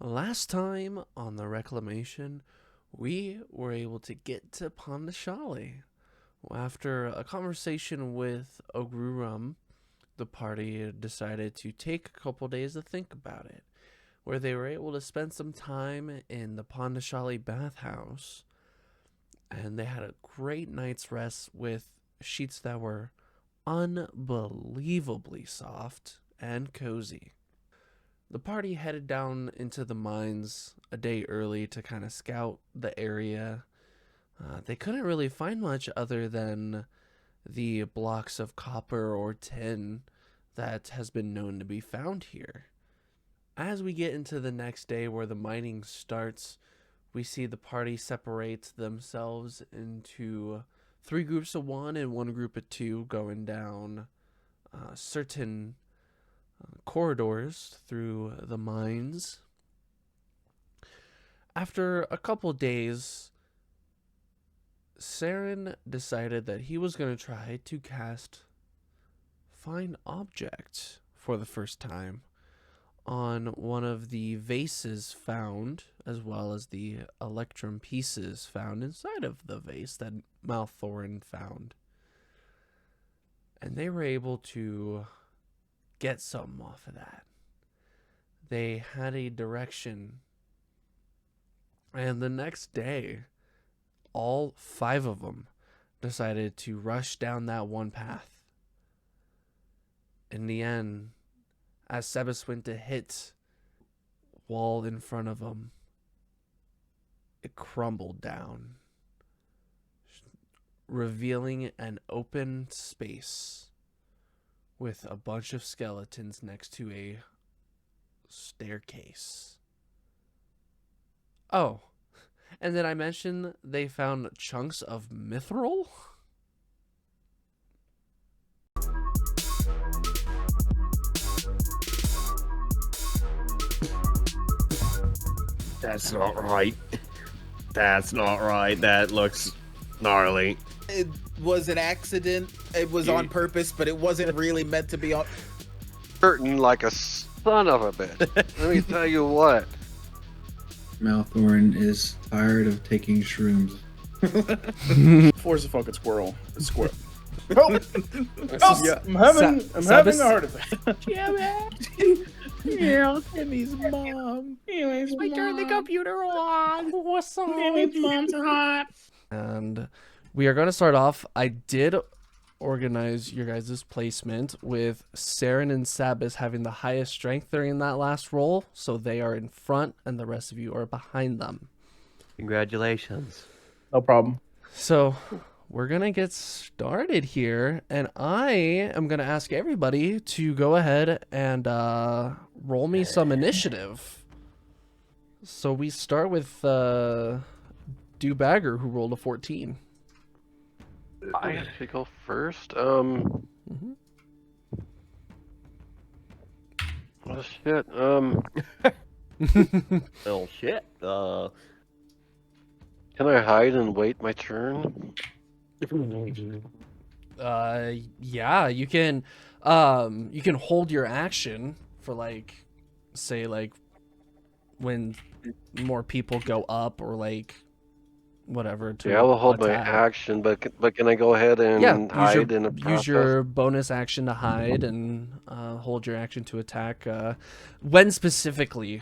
Last time on the Reclamation, we were able to get to Pondashali. After a conversation with Ogrurum, the party decided to take a couple days to think about it, where they were able to spend some time in the Pondashali bathhouse, and they had a great night's rest with sheets that were unbelievably soft and cozy. The party headed down into the mines a day early to kind of scout the area. They couldn't really find much other than the blocks of copper or tin that has been known to be found here. As we get into the next day where the mining starts, we see the party separate themselves into 3 groups of 1 and 1 group of 2 going down certain corridors through the mines. After a couple days, Saren decided that he was going to try to cast Find Object for the first time on one of the vases found, as well as the electrum pieces found inside of the vase that Maelthorin found. And they were able to get something off of that. They had a direction, and the next day, all 5 of them decided to rush down that one path. In the end, as Sabas went to hit wall in front of him, it crumbled down, revealing an open space with a bunch of skeletons next to a staircase. Oh, and then I mentioned they found chunks of mithril. That's not right. That's not right. That looks gnarly. It was an accident. It was on purpose, but it wasn't really meant to be on. Hurting like a son of a bitch. Let me tell you what. Maelthorin is tired of taking shrooms. Force a fucking squirrel. A squirrel. Oh, Yeah, I'm having a heart attack. yeah, Timmy's mom. I turned the computer on. What's up? Timmy's mom's hot. And we are going to start off. I did organize your guys' placement with Saren and Sabas having the highest strength during that last roll, so they are in front and the rest of you are behind them. Congratulations. No problem. So we're going to get started here, and I am going to ask everybody to go ahead and roll me some initiative. So we start with Dubbager, who rolled a 14. I have to go first. Mm-hmm. Oh shit. Oh shit. Can I hide and wait my turn? Yeah, you can hold your action for like, say like when more people go up or like whatever to Yeah, I will hold my attack. action, but can I go ahead and hide in the process? Use your bonus action to hide and hold your action to attack. When specifically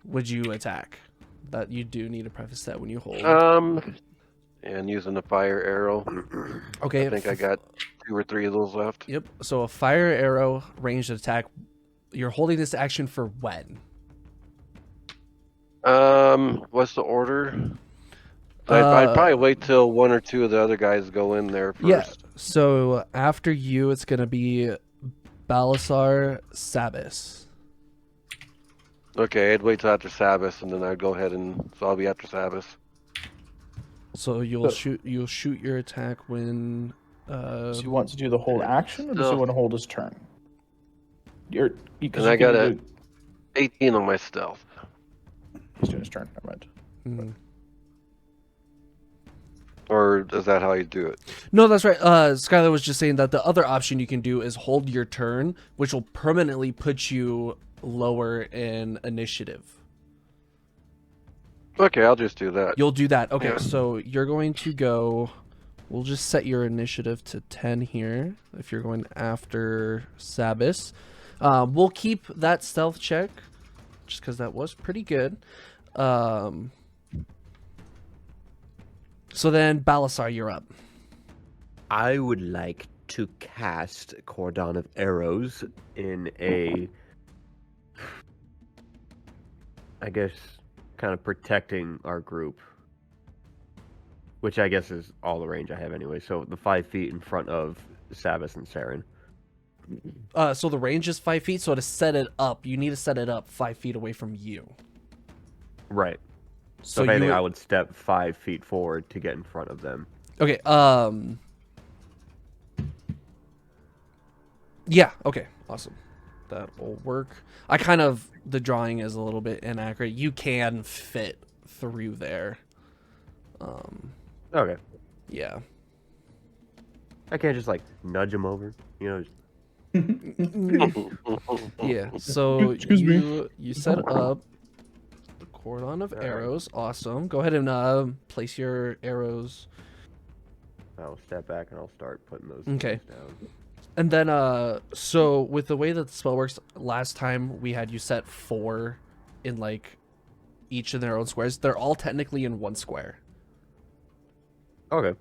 would you attack? That you do need to preface that when you hold. And using the fire arrow. Okay. I think I got 2 or 3 of those left. Yep. So a fire arrow ranged attack. You're holding this action for when? What's the order? I'd probably wait till 1 or 2 of the other guys go in there first. Yeah. So after you, it's gonna be Balasar, Sabas. Okay, I'd wait till after Sabas, and then I'd go ahead and so I'll be after Sabas. So you'll shoot your attack when. Does he want to do the whole action, or does he No. want to hold his turn? And I got a 18 on my stealth. He's doing his turn. Never mind. Mhm. Or is that how you do it? No, that's right. Skylar was just saying that the other option you can do is hold your turn, which will permanently put you lower in initiative. Okay, I'll just do that. You'll do that. Okay, Yeah. so you're going to go. We'll just set your initiative to 10 here if you're going after Sabas. We'll keep that stealth check just because that was pretty good. So then, Balasar, you're up. I would like to cast Cordon of Arrows in a, I guess, kind of protecting our group, which I guess is all the range I have anyway. So the 5 feet in front of Sabas and Saren. So the range is 5 feet. So to set it up, you need to set it up 5 feet away from you. Right. So So if anything, you I would step 5 feet forward to get in front of them. Okay. Yeah. Okay. Awesome. That will work. The drawing is a little bit inaccurate. You can fit through there. Okay. Yeah. I can't just like nudge him over, you know. Yeah. So Excuse me. you set up the cordon of arrows. Awesome. Go ahead and place your arrows. I'll step back and I'll start putting those Okay. things down. And then so with the way that the spell works, last time we had you set 4 in like each of their own squares. They're all technically in one square. Okay.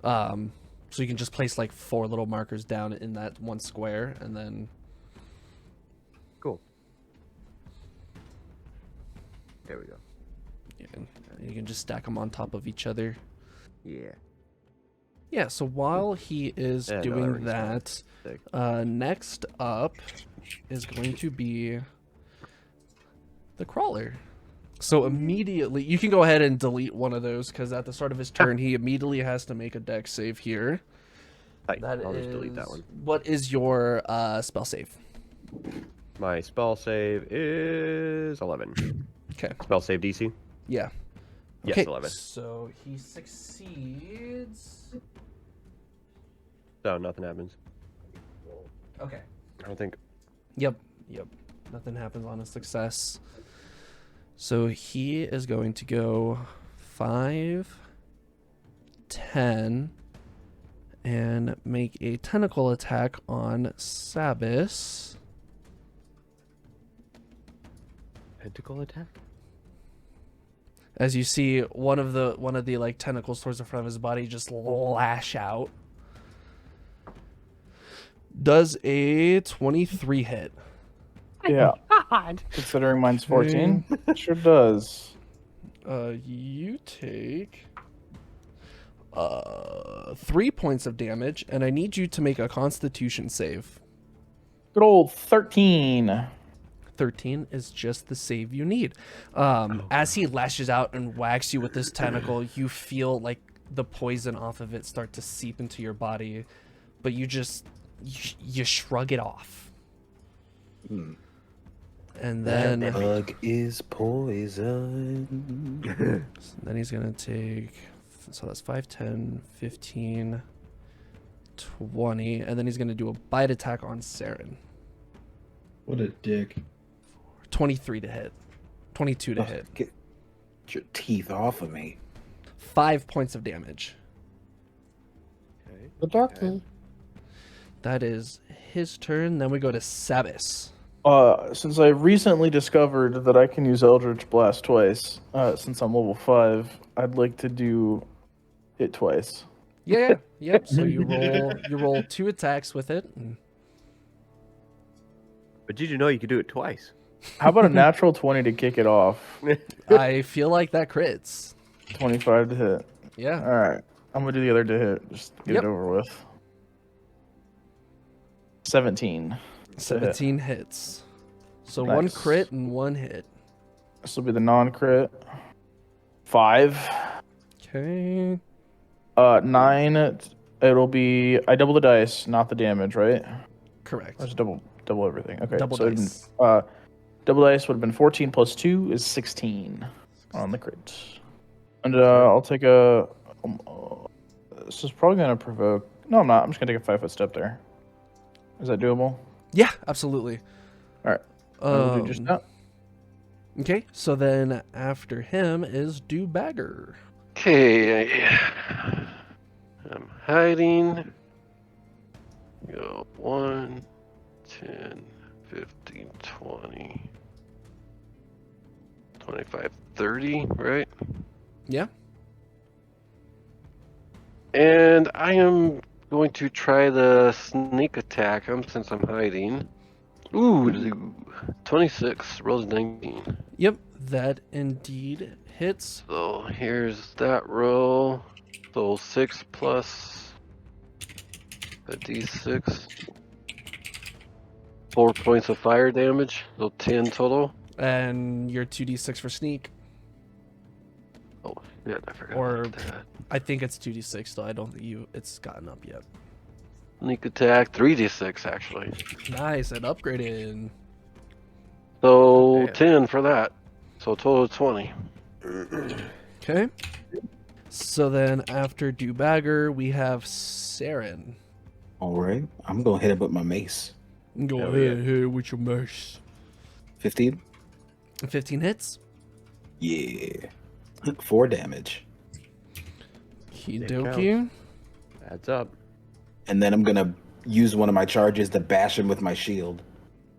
So you can just place like 4 little markers down in that one square, and then Cool. There we go. you can just stack them on top of each other. Yeah. Yeah, so while he is Yeah, no, doing that that, Sick. next up is going to be the crawler. So immediately, you can go ahead and delete one of those, because at the start of his turn, he immediately has to make a dex save here. Right. That I'll just delete that is- one. What is your spell save? My spell save is 11. Okay. Spell save DC? Yeah. Yes, Okay, 11. so he succeeds. So nothing happens. Okay. I don't think. Yep. Nothing happens on a success. So he is going to go 5, 10, and make a tentacle attack on Sabas. Tentacle attack? As you see, one of the like tentacles towards the front of his body just lash out. Does a 23 hit? Yeah. Considering mine's 14, it sure does. You take 3 points of damage, and I need you to make a Constitution save. Good old 13. 13 is just the save you need. As he lashes out and whacks you with this tentacle, you feel like the poison off of it start to seep into your body, but you shrug it off. And then Bug is poison. then he's gonna take, so that's 5, 10, 15, 20, and then he's gonna do a bite attack on Saren. What a dick. 23 to hit. 22 to hit. Get your teeth off of me. 5 points of damage. The doctor. That is his turn. Then we go to Sabas. Since I recently discovered that I can use Eldritch Blast twice, since I'm level 5, I'd like to do it twice. Yep. So you roll 2 attacks with it. And But did you know you could do it twice? How about a natural 20 to kick it off? I feel like that crits. 25 to hit. Yeah. Alright. I'm gonna do the other to hit. Just get Yep. it over with. 17. 17 hits. So Nice. 1 crit and 1 hit. This will be the non-crit. 5. Okay. 9. It'll be. I double the dice, not the damage, right? Correct. Let's double everything. Okay. Double so it'd dice. been, double dice would have been 14 plus 2 is 16 on the crit. And I'll take a. This is probably gonna provoke. No, I'm not. I'm just gonna take a 5-foot step there. Is that doable? Yeah, absolutely. All right. We'll do just that. Okay, so then after him is Dubbager. Okay, I'm hiding. Go 1, 10, 15, 20, 25, 30, right? Yeah. And I am going to try the sneak attack since I'm hiding. Ooh, 26, rolls 19. Yep, that indeed hits. So here's that roll. So 6 plus a d6. 4 points of fire damage, so 10 total. And your 2d6 for sneak. Oh, yeah, I forgot Or about that. I think it's 2d6 still. I don't think it's gotten up yet. Sneak attack, 3d6 actually. Nice, and upgraded. So Damn. 10 for that. So total of 20. Okay. So then after Dubbager, we have Saren. All right. I'm going to hit it with my mace. Go Hell ahead, yeah. hit it with your mace. 15? 15 hits. Yeah. 4 damage. Kidoki. Adds up. And then I'm going to use one of my charges to bash him with my shield.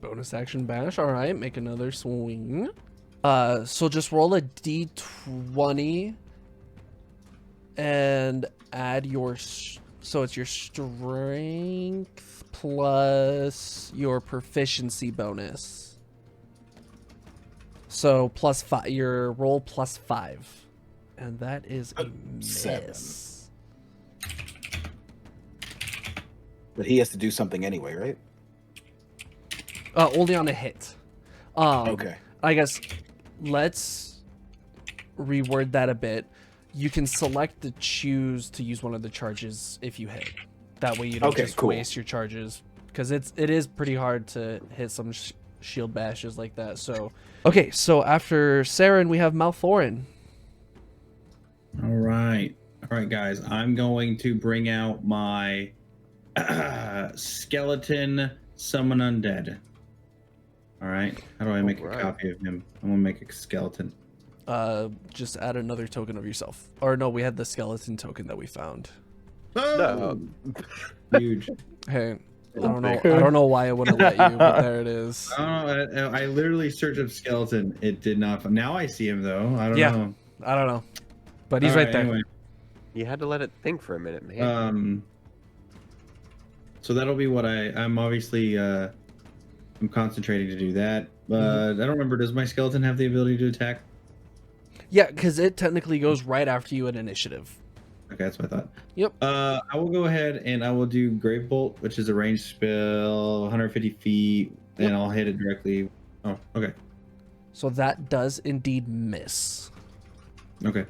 Bonus action bash. All right, make another swing. So just roll a d20 and add your so it's your strength plus your proficiency bonus. So plus 5, your roll plus 5, and that is a Seven. miss. But he has to do something anyway, right? Only on a hit. Okay. I guess let's reword that a bit. You can select to choose to use one of the charges if you hit. That way you don't Okay, just cool. waste your charges, because it is pretty hard to hit some shield bashes like that. So okay, so after Saren we have Maelthorin. All right, guys. I'm going to bring out my skeleton summon undead. All right. How do I make Alright. a copy of him? I'm gonna make a skeleton. Just add another token of yourself. Or no, we had the skeleton token that we found. Oh, huge. Hey, I don't know why it wouldn't let you, but there it is. I don't know. I literally searched up skeleton. It did not. Now I see him though. I don't Yeah. know. I don't know, but he's All right there. Anyway, You had to let it think for a minute, man. so that'll be what I'm obviously I'm concentrating to do that. But I don't remember. Does my skeleton have the ability to attack? Yeah, because it technically goes right after you in initiative. Okay, that's what I thought. Yep. I will go ahead and I will do Grave Bolt, which is a ranged spell, 150 feet, and Yep. I'll hit it directly. Oh, okay. So that does indeed miss. Okay.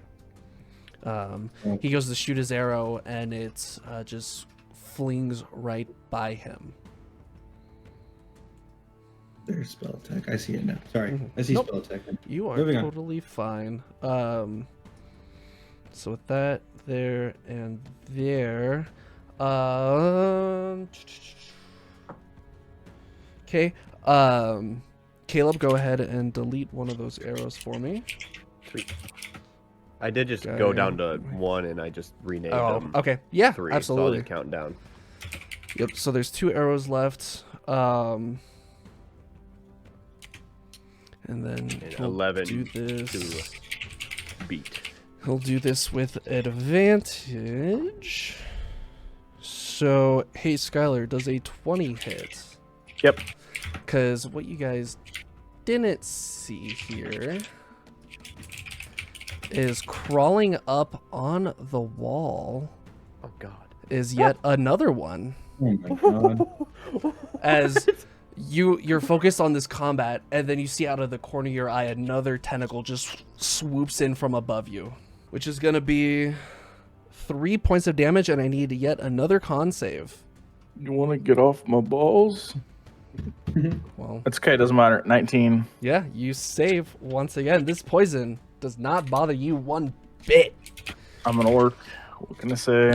He goes to shoot his arrow, and it just flings right by him. There's spell attack. I see it now. Sorry. Mhm. I see Nope. spell attack. You are Moving on. totally fine. So with that, there and there. Okay. Caleb, go ahead and delete one of those arrows for me. Sweet. I did just Okay. go down to 1 and I just renamed Oh, them okay. Yeah, 3. So I'll absolutely. just count down. Yep. So there's 2 arrows left. And then And he'll 11 do this. to beat. He'll do this with advantage. So, hey, Skylar, does a 20 hit? Yep. Because what you guys didn't see here is crawling up on the wall Oh, God. is yet another one. Oh my god. As you're focused on this combat, and then you see out of the corner of your eye another tentacle just swoops in from above you, which is gonna be 3 points of damage, and I need yet another con save. You want to get off my balls? Well, It's okay. Doesn't matter. 19. yeah, you save once again. This poison does not bother you one bit. I'm an orc. What can I say?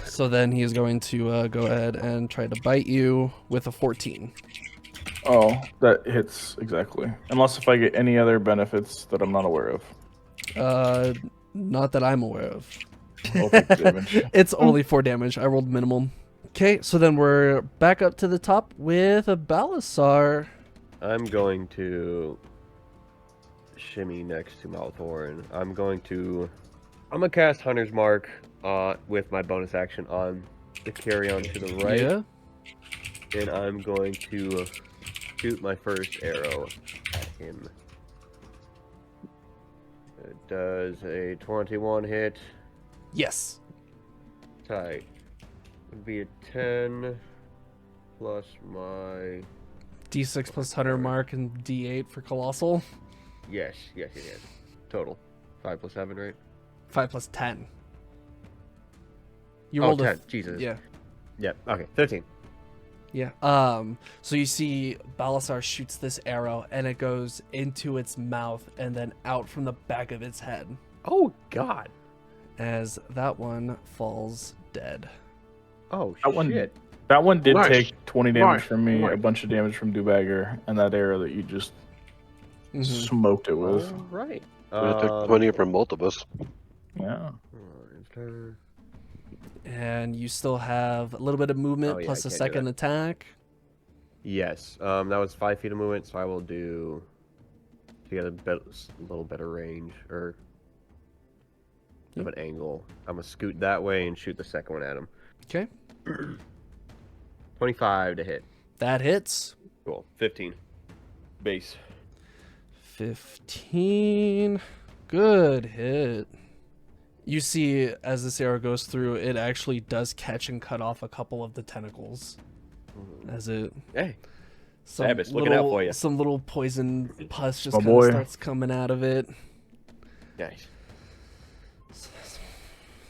So then he is going to go ahead and try to bite you with a 14. Oh, that hits exactly. Unless if I get any other benefits that I'm not aware of. Not that I'm aware of. I'll take the damage. It's only 4 damage. I rolled minimum. Okay, so then we're back up to the top with a Balasar. I'm going to shimmy next to Maelthorin. I'm gonna cast Hunter's Mark with my bonus action on the carry-on to the right. Yeah. And I'm going to shoot my first arrow at him. It does a 21 hit. Yes. Tight. Would be a 10 plus my... D6 plus Hunter Mark and D8 for Colossal. Yes. Total. 5 plus 7, right? 5 plus 10. You Oh, rolled 10. Jesus. Yeah. Yep. Okay. 15. Yeah. So you see Balasar shoots this arrow and it goes into its mouth and then out from the back of its head Oh, God. as that one falls dead. Oh, That one- shit. That one did Nice. take 20 damage Nice. from me, a Nice. bunch of damage from Dubbager, and that arrow that you just Mhm. smoked it with. All right. It took 20 from both of us. Yeah. And you still have a little bit of movement Oh, yeah, plus I a can't do second that. attack. Yes. That was 5 feet of movement, so I will do to get a little better range or of an angle. I'm gonna scoot that way and shoot the second one at him. Okay. 25 to hit. That hits. Cool. 15. Base. 15. Good hit. You see, as this arrow goes through, it actually does catch and cut off a couple of the tentacles. As it... Hey. Some Sabas, looking out for ya. Some little poison pus just My kind of boy. starts coming out of it. Nice.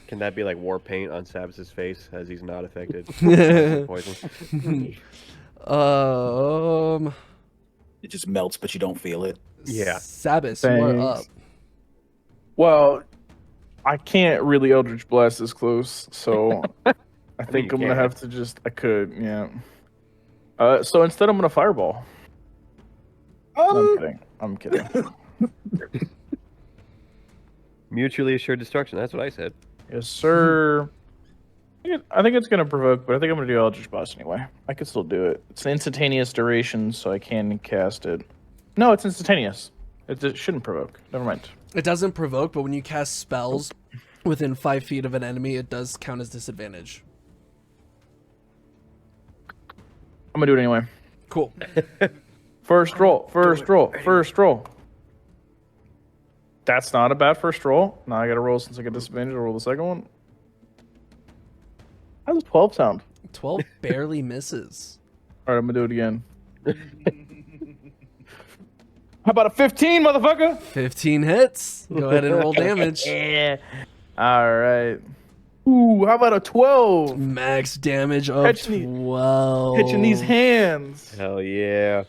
Can that be like war paint on Sabas's face as he's not affected? Poison. It just melts, but you don't feel it. Yeah. Sabas, you are up. Thanks. Well, I can't really Eldritch Blast this close, so I think you I'm gonna can. have to just. I could, yeah. So instead, I'm gonna Fireball. No, I'm kidding. Mutually assured destruction. That's what I said. Yes, sir. I think it's gonna provoke, but I think I'm gonna do Eldritch Blast anyway. I could still do it. It's an instantaneous duration, so I can cast it. No, it's instantaneous. It shouldn't provoke. Never mind. It doesn't provoke, but when you cast spells within 5 feet of an enemy, it does count as disadvantage. I'm gonna do it anyway. Cool. First roll. First roll. That's not a bad first roll. Now I gotta roll since I get disadvantage. I'll roll the second one. How does 12 sound? 12 barely misses. All right, I'm gonna do it again. How about a 15, motherfucker? 15 hits. Go ahead and roll damage. All right. Ooh, how about a 12? Max damage of Catching the- 12. Pitching these hands. Hell yeah.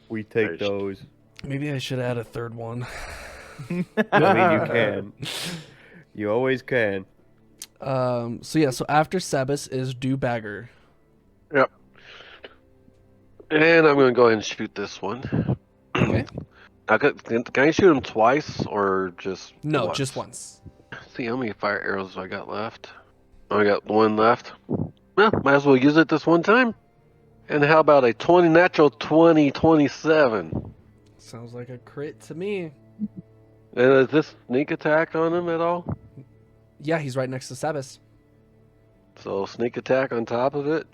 We take Nice. those. Maybe I should add a third one. I mean, you can. You always can. So after Sabas is Dubbager. Yep. And I'm going to go ahead and shoot this one. Okay. Now, can I shoot him twice or just No, once? just once. See how many fire arrows I got left. I got one left. Well, might as well use it this one time. And how about a 20 natural 27? Sounds like a crit to me. And is this sneak attack on him at all? Yeah, he's right next to Sabas. So sneak attack on top of it?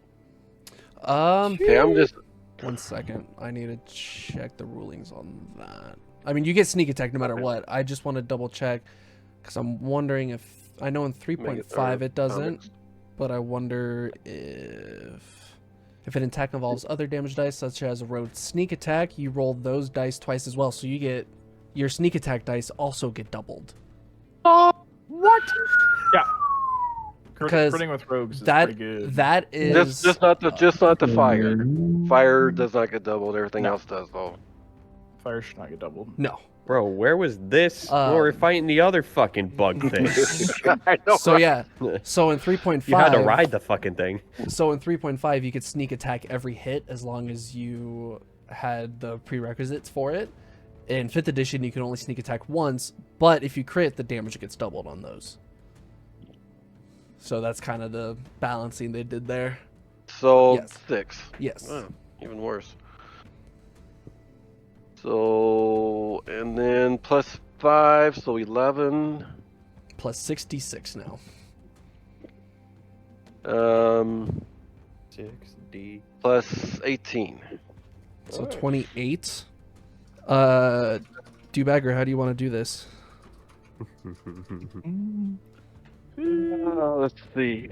Um, Okay, I'm just... 1 second. I need to check the rulings on that. I mean, you get sneak attack no matter what. I just want to double check because I'm wondering if I know in 3.5 it doesn't, but I wonder if an attack involves other damage dice such as a road sneak attack, you roll those dice twice as well, so you get your sneak attack dice also get doubled. What? Yeah. Because Critting with rogues is That pretty good. that is Just not the fire. Fire does not get doubled. Everything No. else does, though. Fire should not get doubled. no. Bro, where was this? when we were fighting the other fucking bug thing. I know. So yeah. So in 3.5 You had to ride the fucking thing. So in 3.5 you could sneak attack every hit as long as you had the prerequisites for it. In 5th edition, you can only sneak attack once, but if you crit, the damage gets doubled on those. So that's kind of the balancing they did there. So Yes. 6. Yes. Wow, even worse. So, and then plus 5, so 11. Plus 66 now. 6D. Plus 18. So Nice. 28. Dubbager, how do you want to do this? Let's see.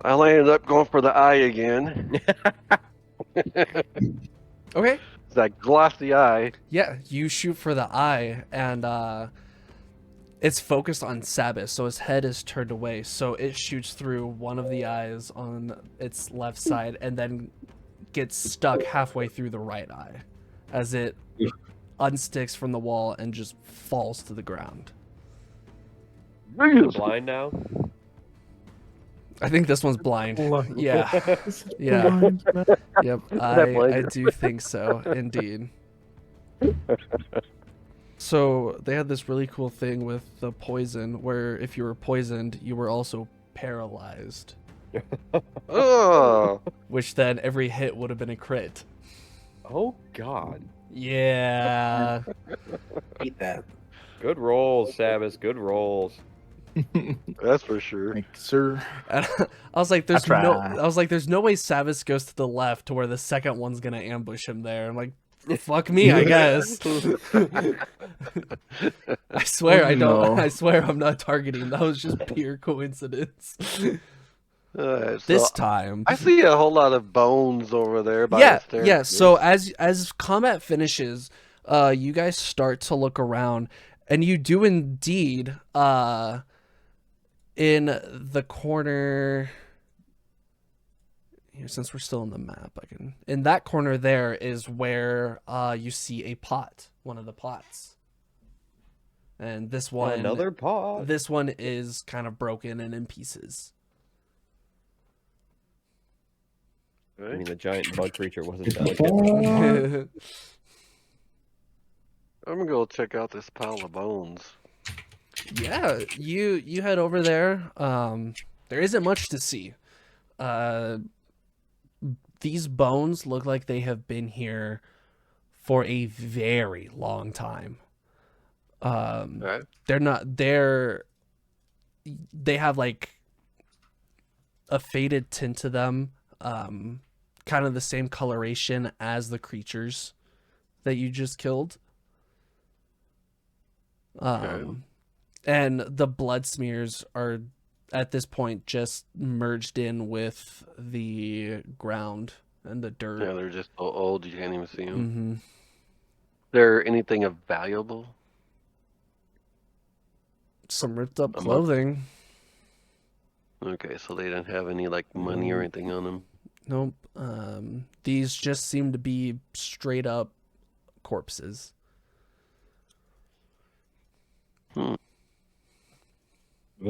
I landed up going for the eye again. Okay. That glossy eye. Yeah, you shoot for the eye, and it's focused on Sabas, so his head is turned away. So it shoots through one of the eyes on its left side, and then gets stuck halfway through the right eye, as it unsticks from the wall and just falls to the ground. Blind now? I think this one's blind. Yeah. Yeah. Blind, man. Yep. That I blind. do think so, indeed. So they had this really cool thing with the poison where if you were poisoned, you were also paralyzed, Oh, which then every hit would have been a crit. Oh, God. Yeah. Eat that. Good rolls, Sabas. Good rolls. that's for sure. Thank you, sir. And I was like, That's there's no way Sabas goes to the left to where the second one's gonna ambush him there. I'm like, fuck me, I guess. I swear I don't. No. I swear I'm not targeting. That was just pure coincidence. So This time. I see a whole lot of bones over there by Yeah, the stairs. yeah. So as combat finishes, you guys start to look around, and you do indeed, in the corner. Here, since we're still in the map, in that corner there is where you see a pot, one of the pots, and this one, Another paw. this one is kind of broken and in pieces. I mean, the giant bug creature wasn't delicate. I'm gonna go check out this pile of bones. Yeah, you head over there. There isn't much to see. These bones look like they have been here for a very long time. Right. They have like a faded tint to them, kind of the same coloration as the creatures that you just killed. And the blood smears are at this point just merged in with the ground and the dirt. Yeah, they're just so old you can't even see them. Mm-hmm. There anything of valuable? Some ripped up clothing. Okay, so they didn't have any like money or anything on them. Nope. These just seem to be straight up corpses. Go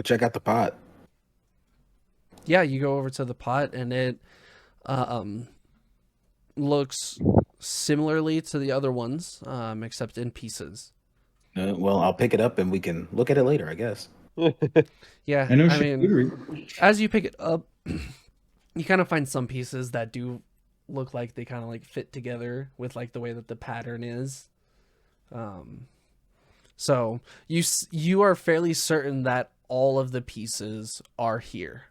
check out the pot. Yeah, you go over to the pot and it looks similarly to the other ones, except in pieces. Well, I'll pick it up and we can look at it later, I guess. Yeah, I know. I mean, as you pick it up, you kind of find some pieces that do look like they kind of like fit together with like the way that the pattern is. So you are fairly certain that all of the pieces are here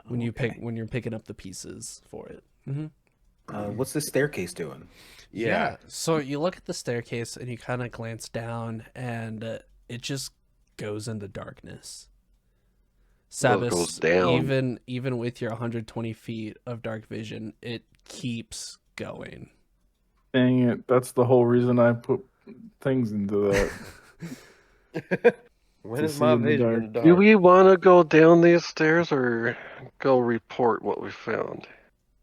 when you're picking up the pieces for it. Mm-hmm. What's this staircase doing? Yeah. So you look at the staircase and you kind of glance down, and it just goes into darkness. Sabas, goes down. even with your 120 feet of dark vision, it keeps going. Dang it. That's the whole reason I put things into that. When To is see my in the vision dark. in the dark? Do we want to go down these stairs or go report what we found?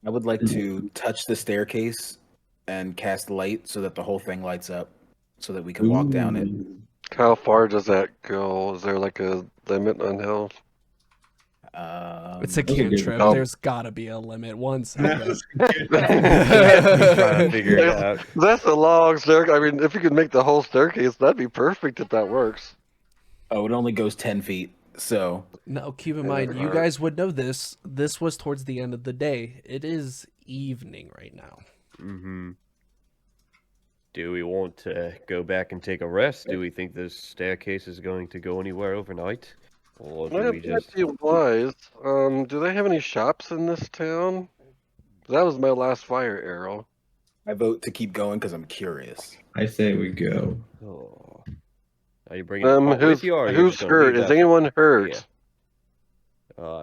I would like to touch the staircase and cast light so that the whole thing lights up so that we can walk down it. How far does that go? Is there like a limit on how? It's a those are good. cantrip. Oh. There's gotta be a limit. 1 second. He's trying to figure it out. That's a long staircase. I mean, if you could make the whole staircase, that'd be perfect if that works. Oh, it only goes 10 feet. So Now, keep in mind, you guys would know this. This was towards the end of the day. It is evening right now. Mm-hmm. Do we want to go back and take a rest? Do we think this staircase is going to go anywhere overnight? Or do we That just... might be wise. Do they have any shops in this town? That was my last fire arrow. I vote to keep going because I'm curious. I say we go. Oh. Are you bringing it Who's with you, or are you who's just gonna hurt? leave Is that- anyone hurt? Yeah.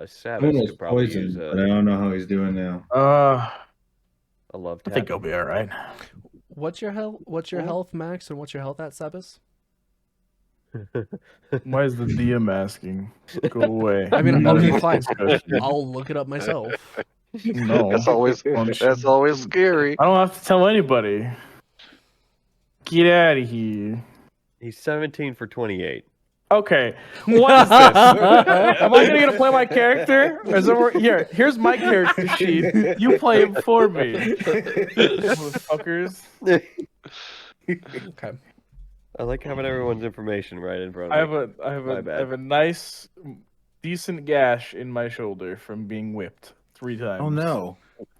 Sabas Someone was could probably poisoned, use but I don't know how he's doing now. a love I tap. think he'll be all right. What's your health? What's your health, Max, and what's your health at, Sabas? Why is the DM asking? Go away. I mean, okay, fine. Discussion. I'll look it up myself. No. That's always scary. I don't have to tell anybody. Get out of here. He's 17 for 28. Okay, what is this? Am I gonna get to play my character? Or is it here's my character sheet. You play him for me, motherfuckers. Okay. I like having everyone's information right in front I of me. have bad. a nice, decent gash in my shoulder from being whipped 3 times. Oh no!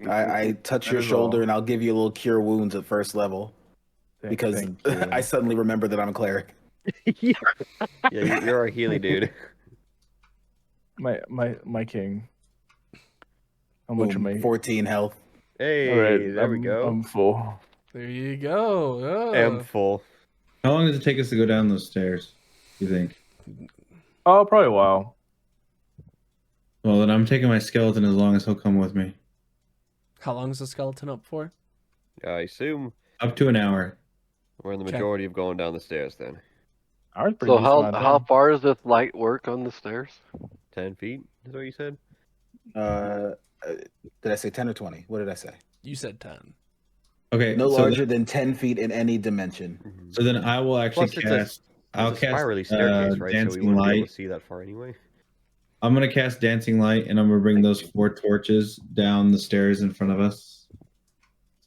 I touch That your is shoulder all. and I'll give you a little cure wounds at first level because Thank you. I suddenly remember that I'm a cleric. Yeah, you're a Healy dude. my king. How much am Boom, I? 14 health. Hey, All right, there we go. I'm full. There you go. I'm full. How long does it take us to go down those stairs? You think? Oh, probably a while. Well, then I'm taking my skeleton as long as he'll come with me. How long is the skeleton up for? I assume Up to an hour. we're in the Okay. majority of going down the stairs then. I was pretty So decent amount of how time. far does this light work on the stairs? 10 feet? Is that what you said? Did I say 10 or 20? What did I say? You said 10. Okay, No so larger than 10 feet in any dimension. Mhm. So then I will actually Plus, it's a- cast. I'll It's a cast spirally staircase, right? So we dancing wouldn't be able light. to see that far anyway. I'm gonna cast dancing light, and I'm gonna bring those 4 torches down the stairs in front of us,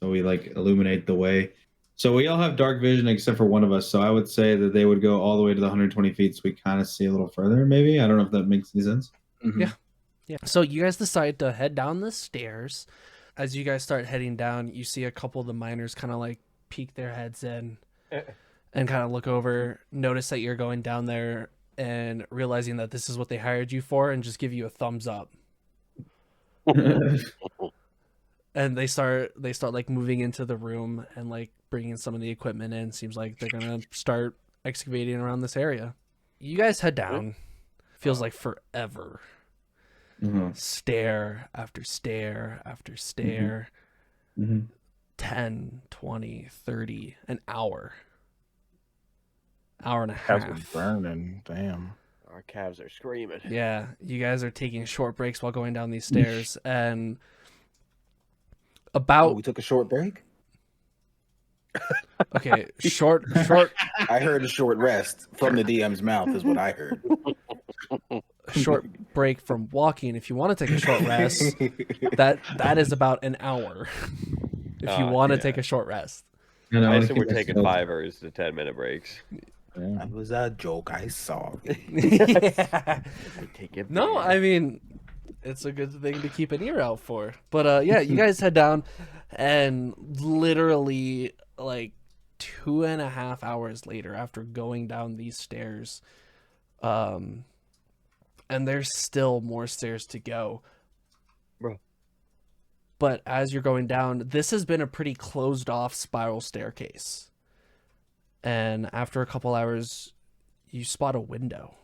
so we like illuminate the way. So we all have dark vision except for one of us. So I would say that they would go all the way to the 120 feet, so we kind of see a little further. Maybe I don't know if that makes any sense. Mhm. Yeah. Yeah. So you guys decide to head down the stairs. As you guys start heading down, you see a couple of the miners kind of like peek their heads in and kind of look over, notice that you're going down there and realizing that this is what they hired you for and just give you a thumbs up. And they start like moving into the room and like bringing some of the equipment in. Seems like they're going to start excavating around this area. You guys head down. Feels like forever. Mhm. Stair after stair after stair. Mhm. 10, 20, 30, an hour. Hour and a Calves are half. burning. Damn. Our calves are screaming. Yeah, you guys are taking short breaks while going down these stairs, and Oh, about we took a short break? okay, short. I heard a short rest from the DM's mouth, is what I heard. Short break from walking. If you want to take a short rest, that is about an hour. If you want to yeah. take a short rest. No, no, I wanna assume we're keep my taking skeleton. 5ers to 10-minute breaks. That was a joke. I saw. Yeah. Take it No, back. I mean, it's a good thing to keep an ear out for. But yeah, you guys head down, and literally like 2.5 hours later, after going down these stairs, and there's still more stairs to go. Bro. But as you're going down, this has been a pretty closed off spiral staircase. And after a couple hours, you spot a window.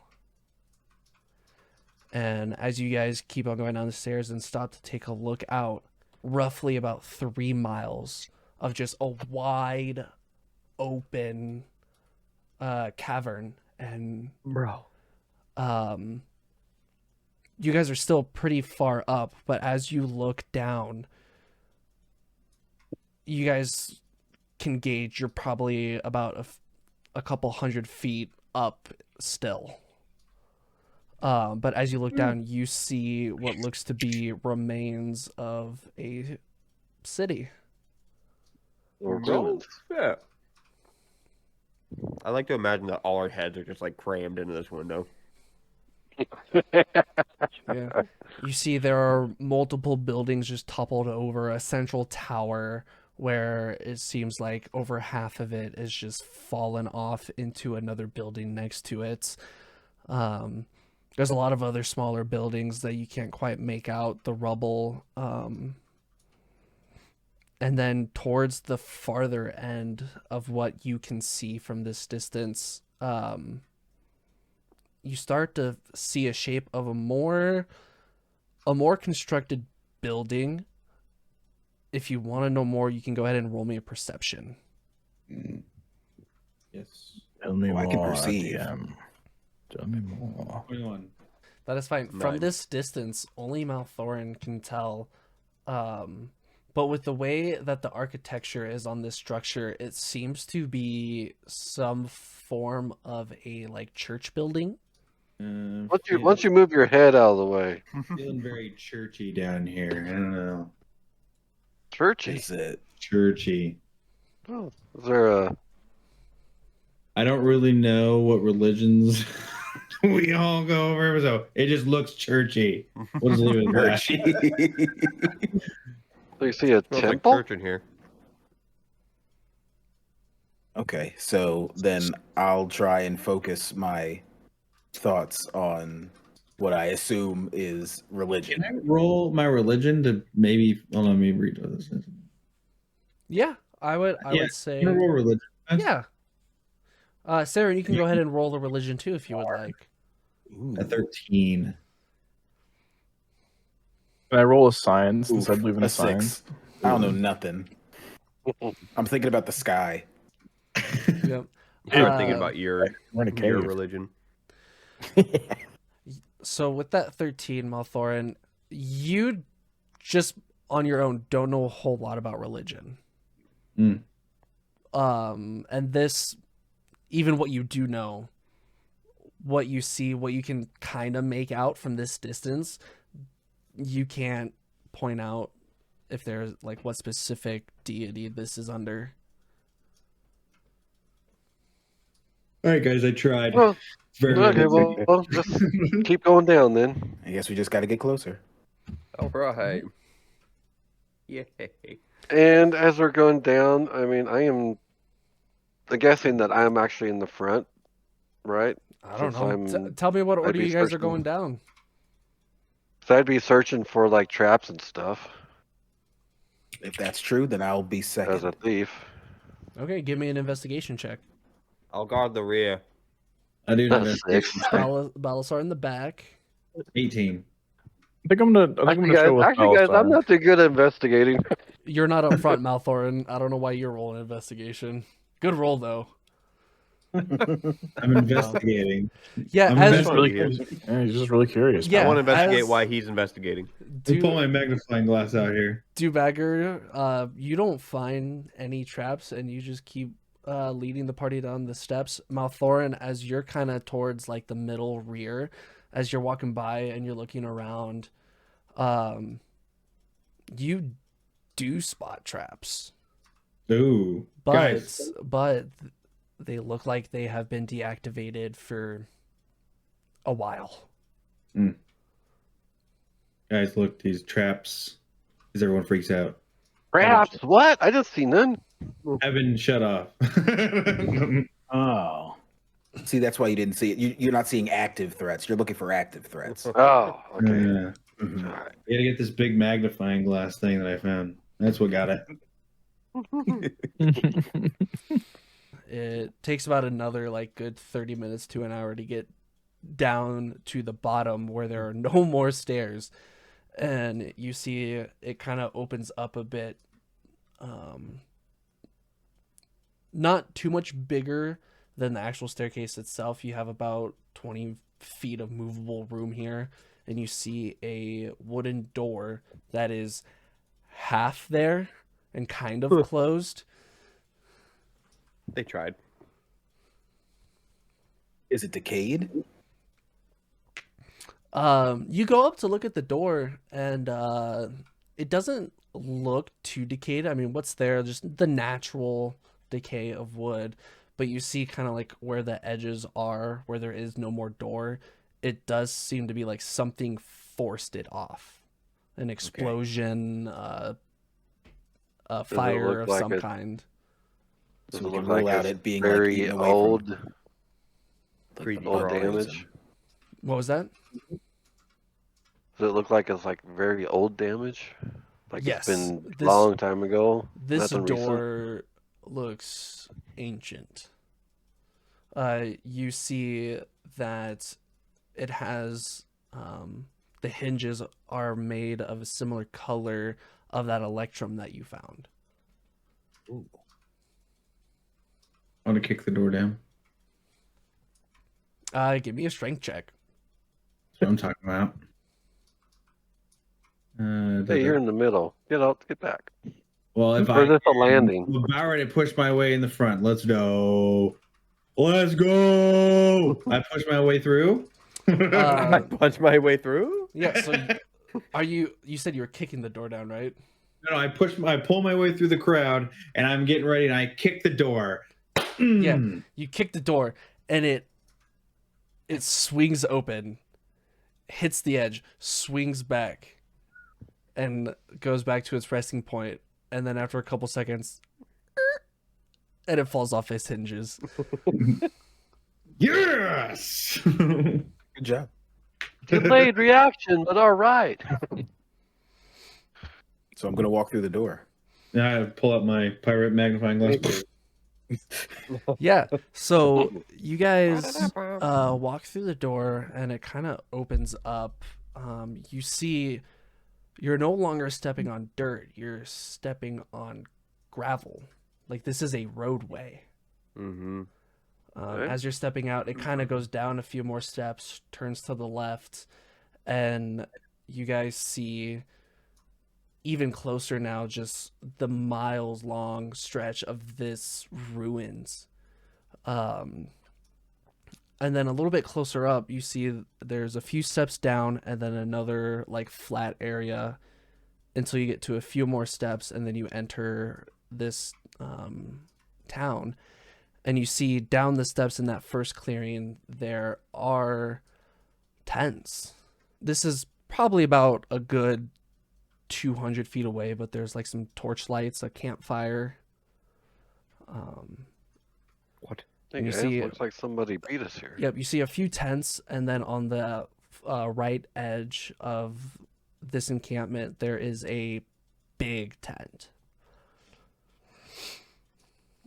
And as you guys keep on going down the stairs and stop to take a look out, roughly about 3 miles of just a wide open cavern. And Bro. you guys are still pretty far up, but as you look down, you guys can gauge you're probably about a couple 100 feet up still. But as you look down, you see what looks to be remains of a city. Or ruins. Yeah. I like to imagine that all our heads are just like crammed into this window. Yeah. You see there are multiple buildings just toppled over, a central tower where it seems like over half of it is just fallen off into another building next to it. There's a lot of other smaller buildings that you can't quite make out the rubble. And then towards the farther end of what you can see from this distance, you start to see a shape of a more constructed building. If you want to know more, you can go ahead and roll me a perception. Yes. Tell me I can more, perceive. DM. Tell me more. 21. That is fine. From 9. this distance, only Maelthorin can tell. But with the way that the architecture is on this structure, it seems to be some form of a like church building. Once you move your head out of the way. Feeling very churchy down here. I don't know. Churchy. Is it? Churchy. Oh, is there a... I don't really know what religions we all go over, so it just looks churchy. We'll just leave it at that. Do you see a Smells like temple? church in here. Okay, so then I'll try and focus my thoughts on what I assume is religion. Can I roll my religion to maybe? Hold on, let me read what this is. Yeah, I would say. Can I roll religion? Yeah. Saren, you can go ahead and roll a religion too if you would like. Ooh. A 13. Can I roll a science since I Oof, believe in a science? 6. I don't know nothing. I'm thinking about the sky. Yep. You're thinking about your We're in a your cave. religion. So with that 13, Maelthorin, you just on your own don't know a whole lot about religion. Mm. And this, even what you do know, what you see, what you can kind of make out from this distance, you can't point out if there's like what specific deity this is under. All right, guys, I tried. Well, Very okay, realistic. well, just keep going down then. I guess we just got to get closer. All right. Yay. And as we're going down, I mean, I am guessing that I'm actually in the front, right? I don't Since know. Tell me what I'd order be you guys are searching. going down. So I'd be searching for like traps and stuff If that's true, then I'll be as second. a thief. Okay, give me an investigation check. I'll guard the rear. I do That's know. 6. Balasar in the back. 18. I think I'm gonna Actually, show with guys, I'm Balasar. not too good at investigating. You're not up front, Maelthorin. I don't know why you're rolling investigation. Good roll though. I'm investigating. Yeah, I'm as investigating. Yeah, he's just really curious. Yeah, I want to investigate as- why he's investigating. Let me pull my magnifying glass out here. Dubbager, you don't find any traps, and you just keep leading the party down the steps. Maelthorin, as you're kind of towards like the middle rear, as you're walking by and you're looking around, you do spot traps, Ooh, guys. but they look like they have been deactivated for a while. Guys, look, these traps. Because everyone freaks out. Traps? What? I just see none. Have been shut off. Oh. See, that's why you didn't see it. You're not seeing active threats. You're looking for active threats. Oh, okay. Yeah. Mhm. All right. You gotta get this big magnifying glass thing that I found. That's what got it. It takes about another like good 30 minutes to an hour to get down to the bottom where there are no more stairs, and you see it kind of opens up a bit, not too much bigger than the actual staircase itself. You have about 20 feet of movable room here, and you see a wooden door that is half there and kind of closed. They tried. Is it decayed? You go up to look at the door, and it doesn't look too decayed. I mean, what's there? Just the natural decay of wood. But you see kind of like where the edges are, where there is no more door. It does seem to be like something forced it off. An explosion, a fire of some kind. Does So it we can look rule like out it's it being like very eaten away old, from like, Creepy the old bug crawlies. damage? What was that? Does it look like it's like very old damage? Like Yes, it's been this- long time ago? This Nothing recent? door looks ancient. You see that it has the hinges are made of a similar color of that electrum that you found. Ooh. I want to kick the door down. Give me a strength check. That's what I'm talking about. Hey, you're in the middle. Get out, get back. Well, if Or I is this a landing? Bauer to push my way in the front. Let's go. Let's go. I push my way through. I punch my way through. Yeah. So, are you? You said you were kicking the door down, right? No, I pull my way through the crowd, and I'm getting ready, and I kick the door. Yeah. You kick the door, and it swings open, hits the edge, swings back, and goes back to its resting point. And then after a couple seconds, and it falls off its hinges. Yes. Good job. Delayed reaction, but all right. So I'm gonna walk through the door. I pull up my pirate magnifying glass. Yeah. So you guys walk through the door, and it kind of opens up. You see, you're no longer stepping on dirt. You're stepping on gravel. Like this is a roadway. Mm-hmm. As you're stepping out, it kind of goes down a few more steps, turns to the left, and you guys see even closer now just the miles long stretch of this ruins. And then a little bit closer up, you see there's a few steps down and then another like flat area until you get to a few more steps, and then you enter this town. And you see down the steps in that first clearing, there are tents. This is probably about a good 200 feet away, but there's like some torch lights, a campfire. What? Hey, You guys, see- looks like somebody beat us here. Yep, you see a few tents, and then on the right edge of this encampment, there is a big tent.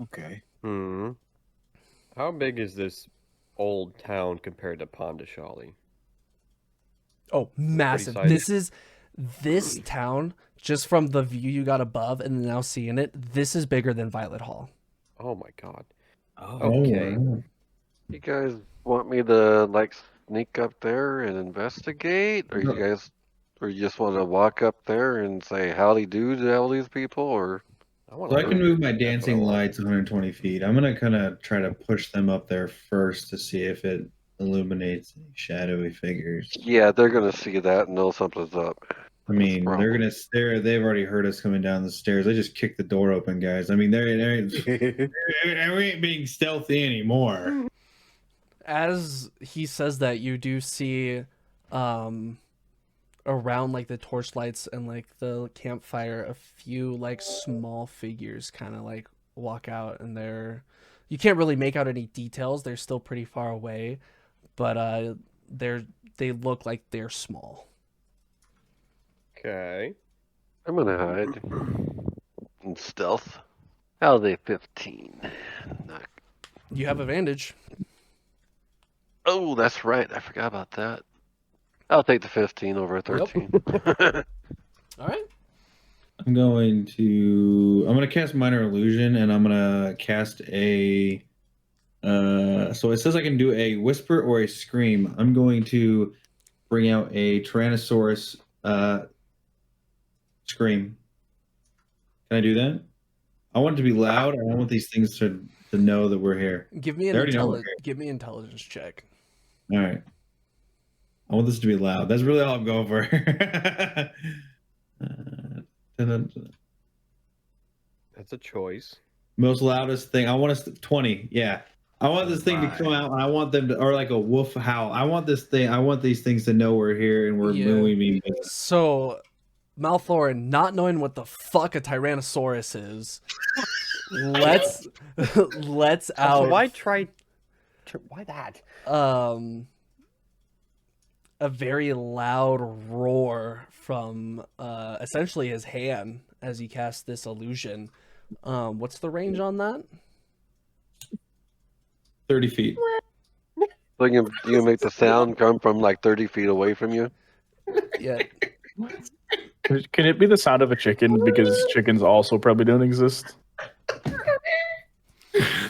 Okay. Hmm. How big is this old town compared to Pondashali? Oh, massive. sized. This town, just from the view you got above and now seeing it, this is bigger than Violet Hall. Oh my god. Oh, Okay. wow. You guys want me to like sneak up there and investigate, or you guys, or you just want to walk up there and say howdy do to all these people, or So I can move my That's what I dancing want. lights 120 feet. I'm gonna kind of try to push them up there first to see if it illuminates any shadowy figures. yeah, they're gonna see that and know something's up. I mean, That's they're problem. gonna stare. They've already heard us coming down the stairs. I just kicked the door open, guys. I mean, we ain't being stealthy anymore. As he says that, you do see around like the torchlights and like the campfire a few like small figures kind of like walk out, and you can't really make out any details. They're still pretty far away, but they look like they're small. Okay. I'm gonna hide in stealth. How are they 15? Not... You have advantage. Oh, that's right. I forgot about that. I'll take the 15 over a 13. All right. I'm gonna cast minor illusion, and I'm gonna cast a. So it says I can do a whisper or a scream. I'm going to bring out a Tyrannosaurus scream. Can I do that? I want it to be loud. I want these things to know that we're here. Give me They already know we're intelligence check. All right. I want this to be loud. That's really all I'm going for. That's a choice. Most loudest thing. I want us to 20. Yeah. I want this thing to come out, and I want them to, or like a wolf howl. I want this thing. I want these things to know we're here and we're moving. So, Maelthorin, not knowing what the fuck a Tyrannosaurus is, let's out. Why that? A very loud roar from essentially his hand as he casts this illusion. What's the range on that? 30 feet. So you can make the sound come from like 30 feet away from you? Yeah. Can it be the sound of a chicken? Because chickens also probably don't exist.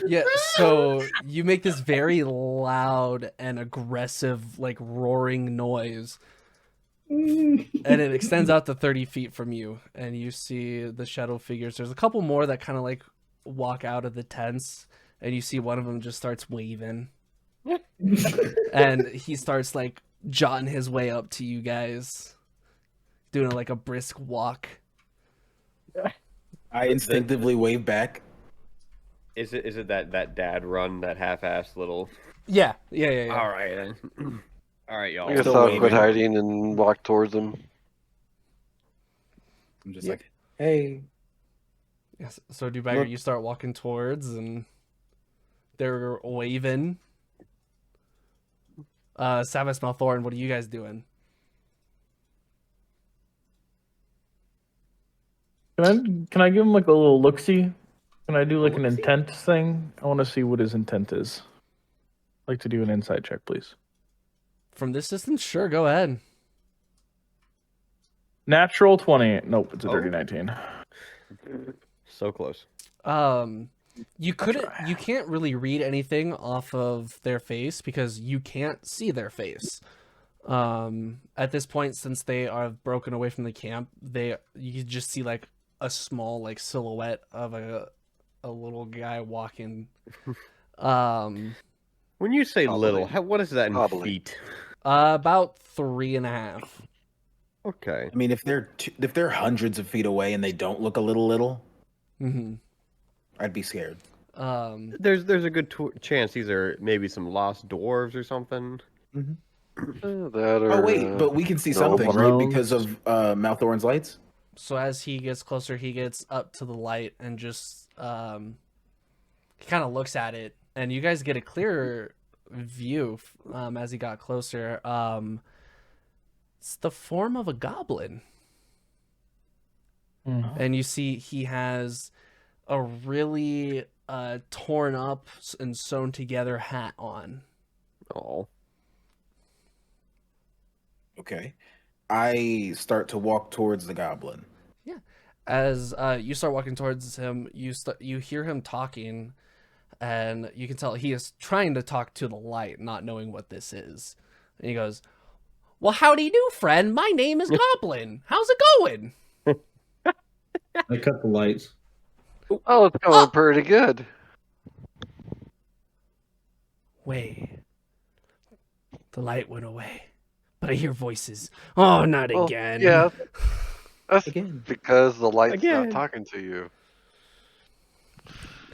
Yeah, so you make this very loud and aggressive, like, roaring noise. And it extends out to 30 feet from you. And you see the shadow figures. There's a couple more that kind of, like, walk out of the tents. And you see one of them just starts waving. And he starts, like, jotting his way up to you guys. Doing, like, a brisk walk. I instinctively wave back. Is it that dad run, that half-assed little? Yeah. All right then. All right, y'all. I guess Still I'll waving. quit hiding and walk towards them. I'm just like, hey. Yes. So Dubbager, you start walking towards, and they're waving. Sabas, Maelthorin, what are you guys doing? Can I give him like a little look-see? Can I do like an intent thing? I want to see what his intent is. I'd like to do an insight check, please. From this distance, sure, go ahead. Natural 20. Nope, it's a dirty 19. So close. You can't really read anything off of their face because you can't see their face. At this point, since they are broken away from the camp, you just see like a small like silhouette of a little guy walking. When you say Probably. little, what is that in Probably. feet? About 3.5. Okay. I mean, if they're hundreds of feet away and they don't look a little, Mm-hmm. I'd be scared. There's a good chance these are maybe some lost dwarves or something. That or, Oh wait, but we can see no, something, right? drones. Because of Maelthorin's lights. So as he gets closer, he gets up to the light and just he kind of looks at it, and you guys get a clearer view as he got closer. It's the form of a goblin. And you see he has a really torn up and sewn together hat on. Oh. Okay. I start to walk towards the goblin. Yeah. As you start walking towards him, you hear him talking, and you can tell he is trying to talk to the light, not knowing what this is. And he goes, "Well, how do you do, friend? My name is Goblin. How's it going?" I cut the lights. Oh, it's going pretty good. Wait. The light went away. But I hear voices. Oh, not Well, again. Yeah. That's Again. because the light's Again. not talking to you.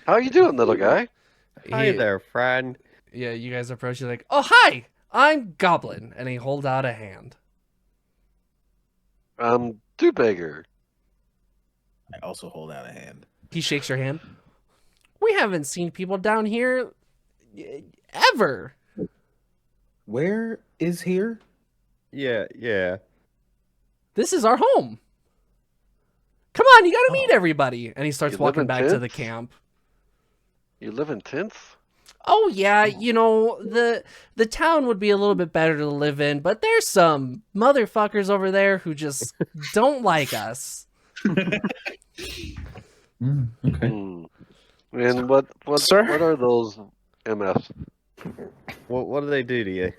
How you doing, little guy? Hi He- there, friend. Yeah, you guys approach. You're like, "Oh, hi. I'm Goblin." And he holds out a hand. Dubbager. I also hold out a hand. He shakes your hand. We haven't seen people down here ever. Where is here? Yeah. This is our home. Come on, you gotta meet everybody. And he starts You live walking in back to the tents? camp. You live in tents? Oh yeah, you know, the town would be a little bit better to live in, but there's some motherfuckers over there who just don't like us. Okay. Hmm. And what Sir? what are those MS? What do they do to you?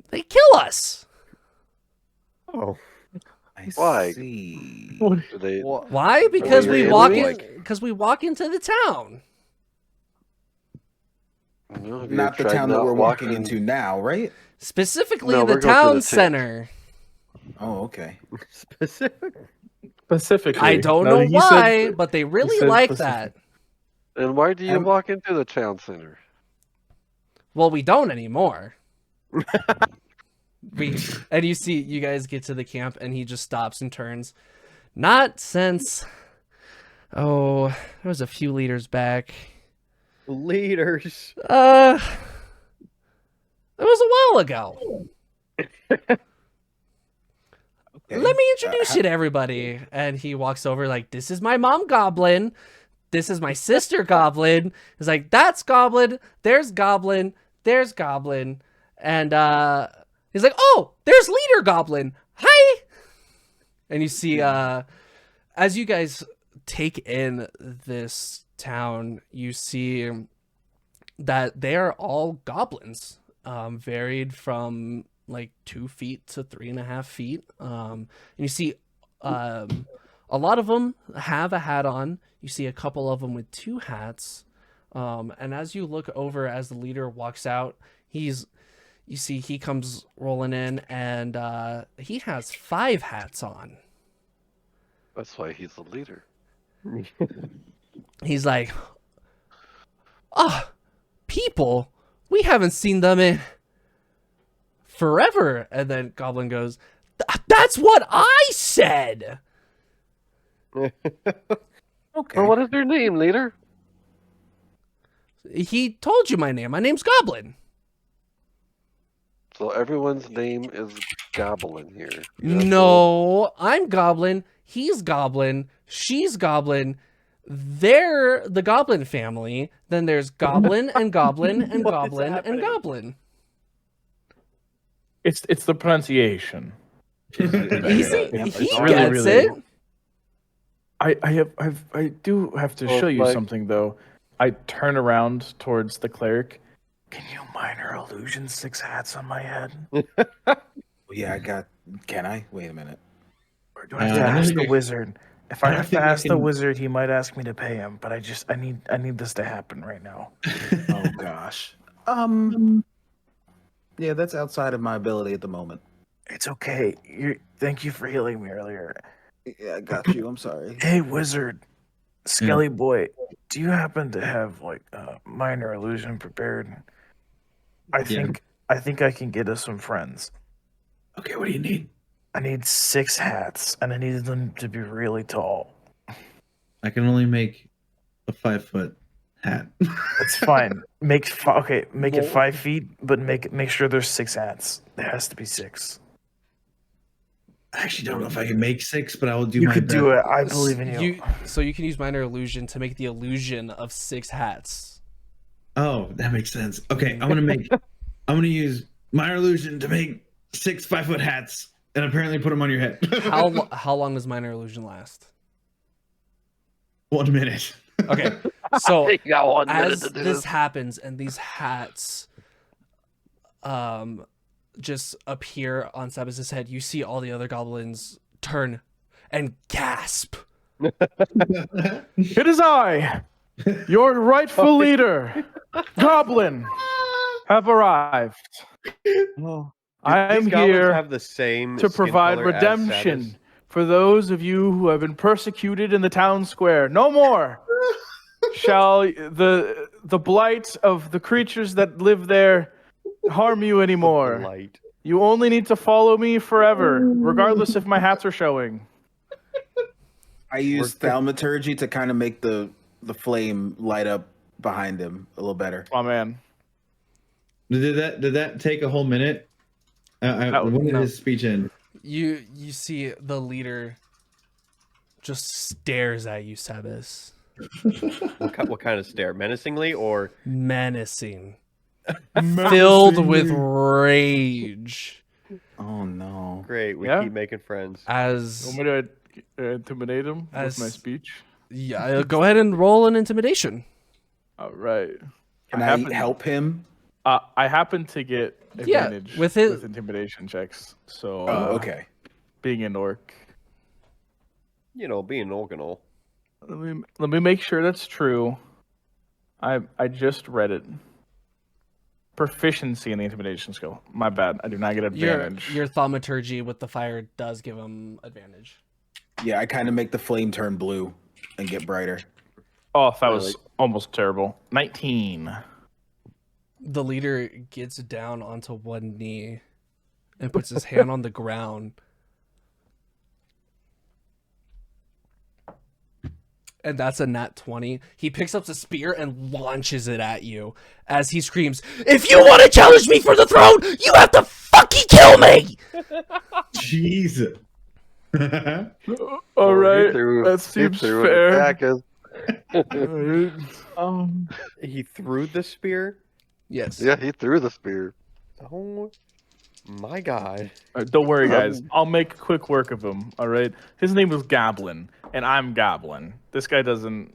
They kill us. Oh. I Why? see. Do they Why? Because Are we they walk enemies? in. Because we walk into the town. Well, have you Not the tried town that not we're walking walking- into now, right? Specifically, No, the we're going to the town tent. center. Oh, okay. Specific. Specifically. I don't No, know he why, said- but they really said like specific. that. And why do you I'm- walk into the town center? Well, we don't anymore. And you guys get to the camp, and he just stops and turns. Not since, it was a few liters back. Leaders. It was a while ago. Okay. Let me introduce you to everybody. And he walks over like, this is my mom Goblin. This is my sister Goblin. He's like, that's Goblin. There's Goblin. There's Goblin. And he's like, oh, there's Leader Goblin. Hi. And you see, as you guys take in this town, you see that they are all goblins, varied from like 2 feet to 3.5 feet. And you see a lot of them have a hat on. You see a couple of them with 2 hats. And as you look over as the leader walks out, you see he comes rolling in, and he has 5 hats on. That's why he's the leader. He's like, people, we haven't seen them in forever. And then Goblin goes, that's what I said. Okay. Well, what is your name, leader? He told you my name. My name's Goblin. So everyone's name is Goblin here. That's No, I'm Goblin. He's Goblin. She's Goblin. They're the Goblin family. Then there's Goblin and Goblin and What is Goblin and happening? Goblin. It's the pronunciation. Easy. Yeah, He it's really, gets really- it. I do have to Well, show you like- something though. I turn around towards the cleric. Can you minor illusion 6 hats on my head? Yeah, I got. Can I? Wait a minute. Or do I have to I ask don't the think- wizard? If I I don't have to think I ask the can- wizard, he might ask me to pay him. But I need this to happen right now. Oh gosh. Yeah, that's outside of my ability at the moment. It's okay. Thank you for healing me earlier. Yeah, I got you. I'm sorry. Hey, wizard, Skelly boy, do you happen to have like a minor illusion prepared? I think I can get us some friends. Okay, what do you need? I need 6 hats, and I need them to be really tall. I can only make a 5-foot hat. That's fine. Make it 5 feet, but make sure there's 6 hats. There has to be 6. I actually don't know if I can make 6, but I will do You my could best. do it. I believe in you. So you can use minor illusion to make the illusion of 6 hats. Oh, that makes sense. Okay, I'm gonna use minor illusion to make 6 5-foot hats and apparently put them on your head. How long does minor illusion last? 1 minute. Okay, so You got 1 minute as to do this happens and these hats just appear on Sabas' head, you see all the other goblins turn and gasp. It is I, your rightful leader, Goblin, have arrived. I am These goblins here have the same to skin provide color as redemption Sabas. for those of you who have been persecuted in the town square. No more shall the blight of the creatures that live there harm you anymore. Light. You only need to follow me forever, regardless if my hats are showing. I use thaumaturgy to kind of make the flame light up behind him a little better. Oh man. Did that take a whole minute? When did no. his speech end? You see the leader just stares at you, Sabas. What kind of stare? Menacingly or Menacing. Filled with rage. Oh no. great? We Yeah? keep making friends. As Want me to intimidate him with my As- speech? yeah, go ahead and roll an intimidation. All right. Can I I happen- help him? I happen to get Yeah, advantage with it- with intimidation checks. So Oh, okay. being an orc. You know, being organal. Let me make sure that's true. I just read it. proficiency in the intimidation skill. My bad. I do not get advantage. Your thaumaturgy with the fire does give him advantage. Yeah, I kind of make the flame turn blue and get brighter. Oh, that was almost terrible. 19. The leader gets down onto one knee and puts his hand on the ground. And that's a nat 20. He picks up the spear and launches it at you as he screams, "If you want to challenge me for the throne, you have to fucking kill me!" Jesus. All right, that seems fair. He threw the spear? Yes. Yeah, he threw the spear. Oh my god. Don't worry, guys. I'll make quick work of him. All right. His name was Goblin, and I'm Goblin. This guy doesn't.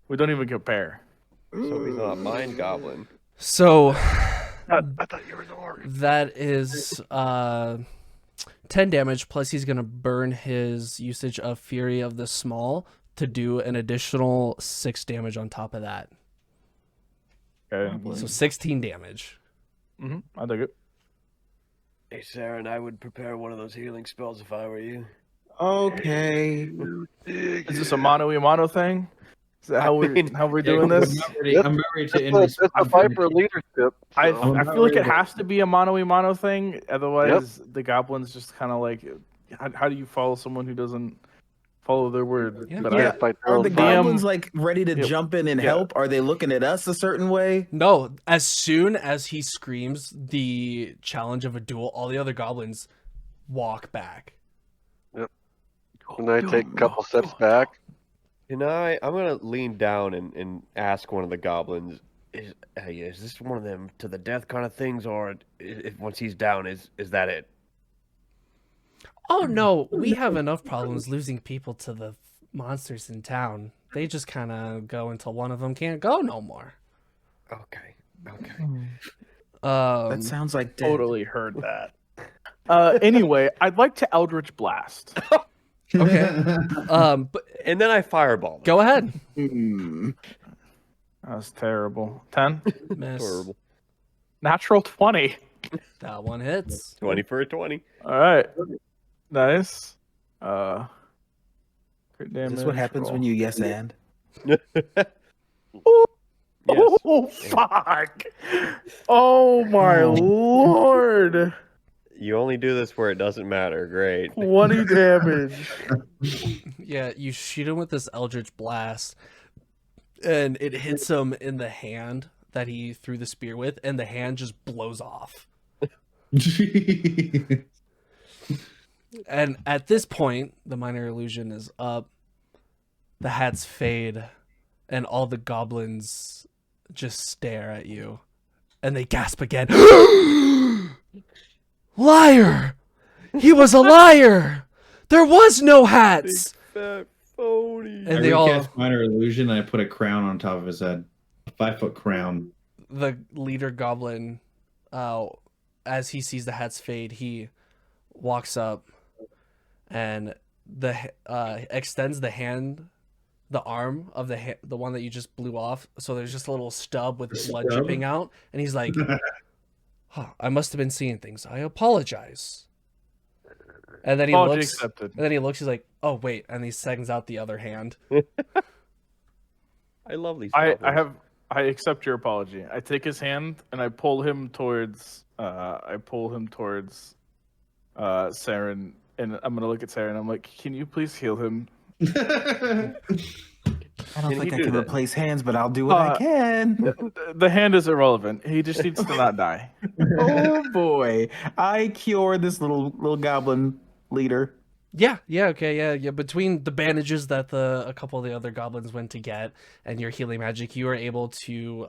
We don't even compare. So he's not mind goblin. So I thought you were the orc. that is 10 damage, plus he's going to burn his usage of Fury of the Small to do an additional 6 damage on top of that. Okay. So 16 damage. I dig it. Hey, Saren, I would prepare one of those healing spells if I were you. Okay. Is this a mono thing? Is that how we're doing this? I'm ready to It's a fight for leadership. I so- feel like it has to be a mono thing. Otherwise, the goblins just kind of like. How do you follow someone who doesn't follow their word? Yeah. But Yeah. Fight their Are own the fight. goblins like ready to jump in and help? Are they looking at us a certain way? No, as soon as he screams the challenge of a duel, all the other goblins walk back. And I take a couple steps back. I'm gonna lean down and ask one of the goblins, is this one of them to the death kind of things, or if once he's down, is that it? Oh no, we have enough problems losing people to the monsters in town. They just kind of go until one of them can't go no more. Okay. That sounds like death. totally heard that. Anyway, I'd like to Eldritch Blast. Okay. But And then I fireball them. go ahead. Hmm. That was terrible. 10. Miss. Horrible. Natural 20. That one hits. 20 for a 20. All right. Nice. Crit Is damage. this what happens when you yes and? Yes. Oh, fuck. Oh, my lord. You only do this where it doesn't matter. Great. 20 damage. Yeah, you shoot him with this Eldritch Blast, and it hits him in the hand that he threw the spear with, and the hand just blows off. And at this point, the minor illusion is up. The hats fade, and all the goblins just stare at you, and they gasp again. Liar! He was a liar! There was no hats! Fat phony. And I they all, recast minor illusion and I put a crown on top of his head. A 5-foot crown. the leader goblin, as he sees the hats fade, he walks up and extends the hand, the arm of the one that you just blew off. So there's just a little stub with blood Stub? dripping out, and he's like, "Huh, I must have been seeing things. I apologize." And then he Apology looks. accepted. And then he looks. He's like, "Oh wait!" And he seconds out the other hand. I love these. I goblins. accept your apology. I take his hand and I pull him towards Saren, and I'm gonna look at Saren. I'm like, "Can you please heal him?" I don't Can think he I do can that? replace hands, but I'll do what I can. The hand is irrelevant. He just needs to not die. Oh boy, I cure this little goblin leader. Yeah, okay, yeah. Between the bandages that a couple of the other goblins went to get and your healing magic, you were able to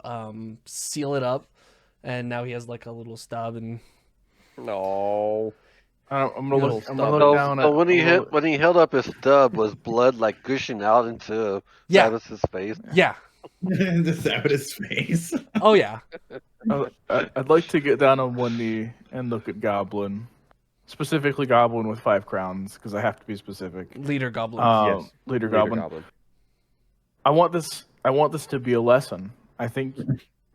seal it up, and now he has like a little stub. And No. I'm gonna look. I'm gonna So- look down So at. when he held up his stub, was blood like gushing out into Yeah. Sabas's face? yeah, Just out of his face. oh yeah, I'd like to get down on one knee and look at Goblin, specifically Goblin with 5 crowns, because I have to be specific. leader goblin. Yes. Leader Leader Goblin. I want this to be a lesson. I think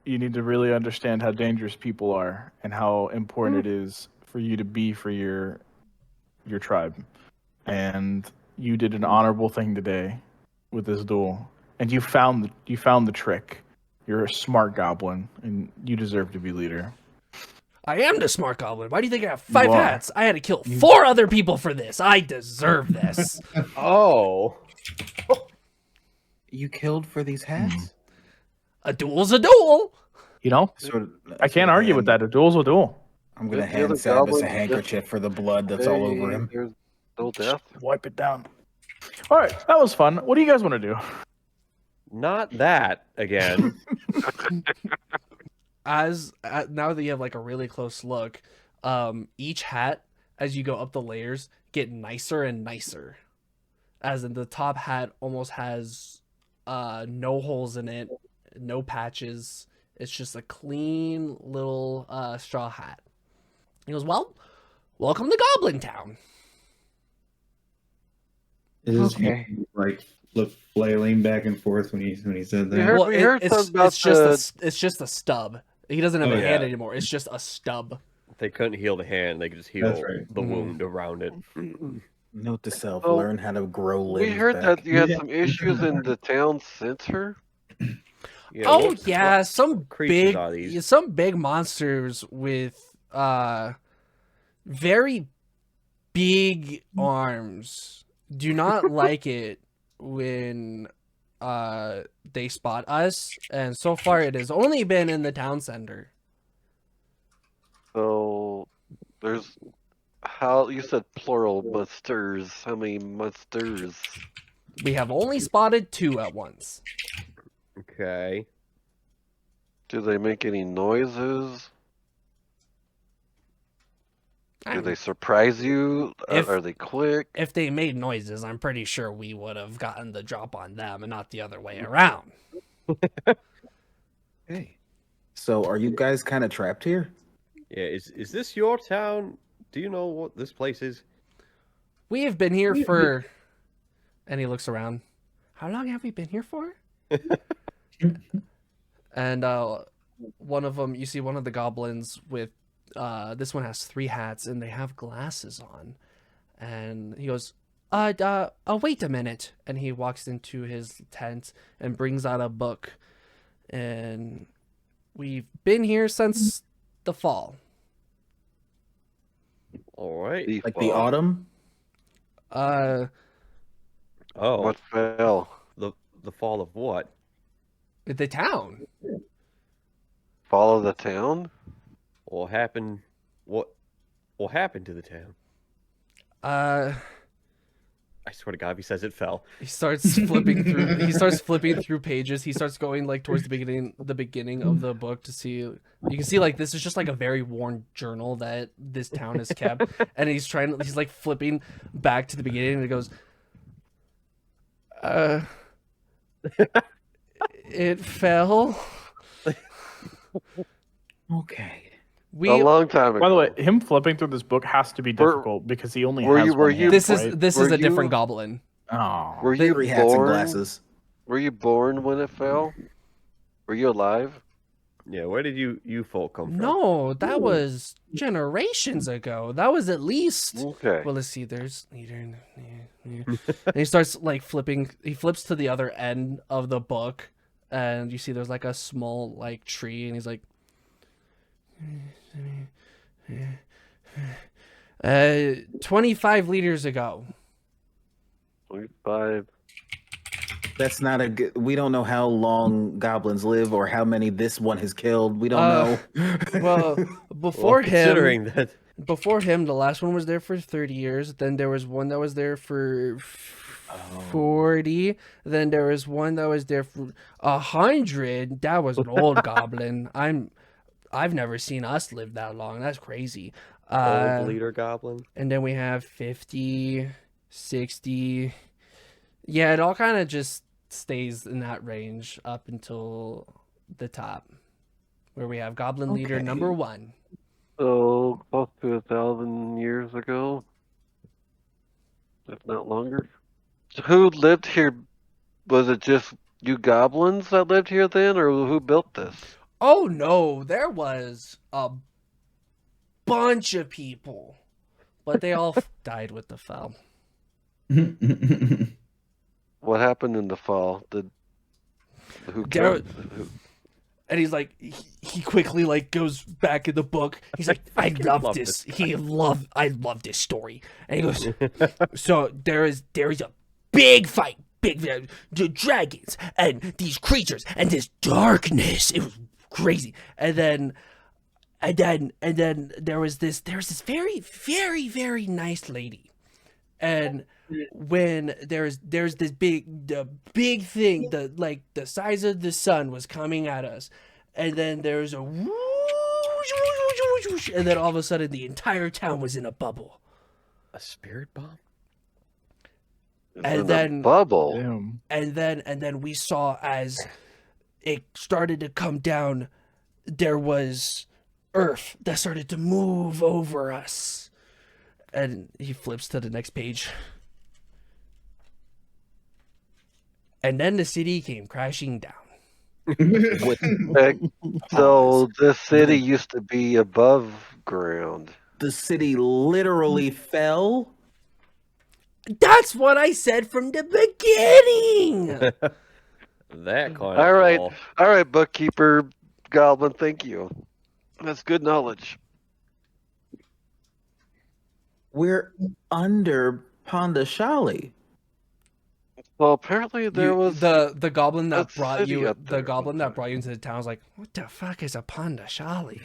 you need to really understand how dangerous people are and how important it is for you to be for your tribe. And you did an honorable thing today with this duel, and you found the trick. You're a smart goblin, and you deserve to be leader. I am the smart goblin. Why do you think I have 5 You are. hats? I had to kill 4 other people for this. I deserve this. Oh. You killed for these hats? A duel's a duel. You know, So I can't argue with that. A duel's a duel. I'm gonna The hand other Sabas goblins a just- handkerchief for the blood that's all over him. There's no death. Wipe it down. All right, that was fun. What do you guys want to do? Not that again. Now that you have like a really close look, each hat as you go up the layers get nicer and nicer. As in the top hat almost has no holes in it, no patches. It's just a clean little straw hat. He goes, "Well, welcome to Goblin Town." Is his Okay. hand, like flailing back and forth when he said that? You heard- we heard something about it's just a stub. He doesn't have Oh, a hand yeah. anymore. It's just a stub. They couldn't heal the hand. They could just heal That's right. the wound around it. Note to self: Oh, learn how to grow limbs. We heard back. that you had Yeah. some issues in the town center. Yeah, Oh what- yeah, what some creatures are these? big monsters with very big arms. Do not like it when they spot us, and so far it has only been in the town center. So there's how you said plural monsters. How many monsters? We have only spotted 2 at once. Okay. Do they make any noises? Do I'm- they surprise you? If- Are they quick? If they made noises, I'm pretty sure we would have gotten the drop on them and not the other way around. Hey, so are you guys kind of trapped here? Yeah, is this your town? Do you know what this place is? We have been here for... And he looks around. How long have we been here for? And one of them, you see one of the goblins with... this one has 3 hats, and they have glasses on. And he goes, wait a minute. And he walks into his tent and brings out a book. And we've been here since the fall. All right. Like the autumn? Oh, What fell? the fall of what? The town. Follow the town? What happened? What happened to the town? I swear to God, if he says it fell. He starts flipping through. He starts flipping through pages. He starts going like towards the beginning of the book to see. You can see like this is just like a very worn journal that this town has kept, and he's like flipping back to the beginning, and it goes, it fell. Okay. We A long time ago. By the way, him flipping through this book has to be Were- difficult because he only were has you- were one you- hand, this right? is Were a different you- goblin. Oh. Were you 3 hats and born? glasses. Were you born when it fell? Were you alive? Yeah, where did you folk come from? No, that was generations ago. That was at least. Okay. Well, let's see. There's leader. And he starts like flipping. He flips to the other end of the book, and you see there's like a small like tree, and he's like, 25 liters ago. 25. That's not a good. We don't know how long goblins live or how many this one has killed. We don't know. Well, before considering him, that. before him, the last one was there for 30 years. Then there was one that was there for 40. Then there was one that was there for 100. That was an old goblin. I've never seen us live that long. That's crazy. Old leader goblin. And then we have 50, 60. Yeah, it all kind of just stays in that range up until the top, where we have Goblin Leader Okay. number 1. So close to 1,000 years ago, if not longer. So who lived here? Was it just you goblins that lived here then, or who built this? Oh no, there was a bunch of people, but they all died with the foul. What happened in the fall? Who There- killed? And he's like, he quickly like goes back in the book. He's like, I love this. I love this story. And he goes, so there is a big fight, the dragons and these creatures and this darkness. It was crazy. And then there was this very, very, very nice lady. And when there's this big thing, the size of the sun was coming at us, and then there's a whoosh, and then all of a sudden the entire town was in a bubble. A spirit bomb? And then bubble. Damn. and then we saw as it started to come down, there was earth that started to move over us. And he flips to the next page. And then the city came crashing down. So this city used to be above ground. The city literally fell. That's what I said from the beginning. That kind All of right, fall. all right, bookkeeper Goblin. Thank you. That's good knowledge. We're under Pandashali. Well, apparently there was the goblin that a brought city you up the there goblin that sometime. brought you into the town was like, what the fuck is a panda shali?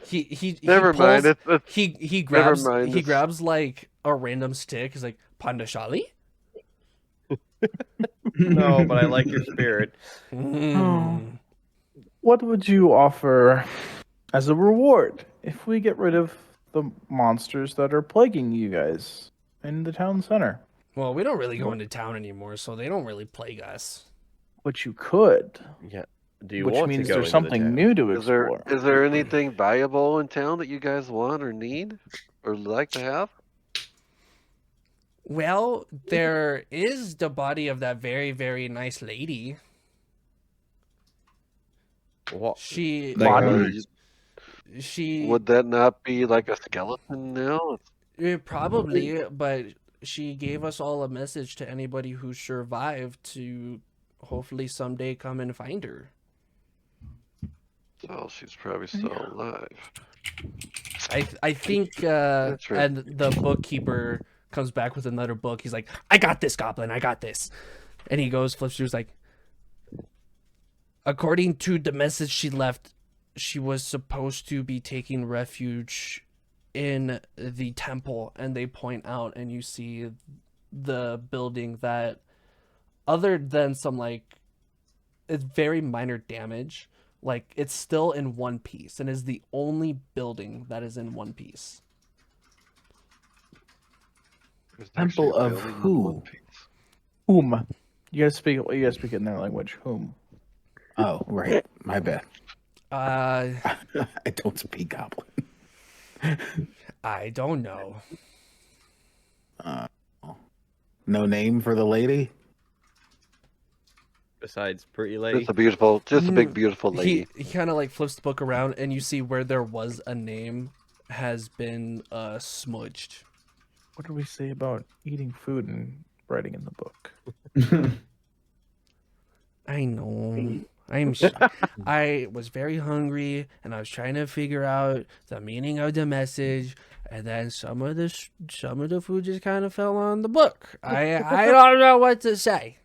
he Never pulls, mind. he grabs mind, he it's- grabs like a random stick. He's like, panda shali? No, but I like your spirit. Mm. What would you offer as a reward if we get rid of the monsters that are plaguing you guys in the town center? Well, we don't really go into town anymore, so they don't really plague us. But you could, Yeah. Do you which want means to go there's into something the town? new to Is there explore. anything valuable in town that you guys want or need or like to have? Well, there is the body of that very, very nice lady. What? She Body? she Would that not be like a skeleton now? probably, but she gave us all a message to anybody who survived to hopefully someday come and find her. So she's probably still alive. I think That's right. and the bookkeeper comes back with another book. He's like, I got this, goblin, I got this. And he goes, flips through, he's like, according to the message she left, she was supposed to be taking refuge in the temple. And they point out, and you see the building that, other than some like, it's very minor damage, like it's still in one piece and is the only building that is in one piece. There's Temple actually a of building in who? one piece. Whom? You guys speak in their language. Whom? Oh, right. My bad. Uh, I don't speak Goblin. I don't know. No name for the lady? Besides pretty lady? Just a big beautiful lady. He kind of like flips the book around, and you see where there was a name has been smudged. What did we say about eating food and writing in the book? I know. I was very hungry, and I was trying to figure out the meaning of the message, and then some of the food just kind of fell on the book. I don't know what to say.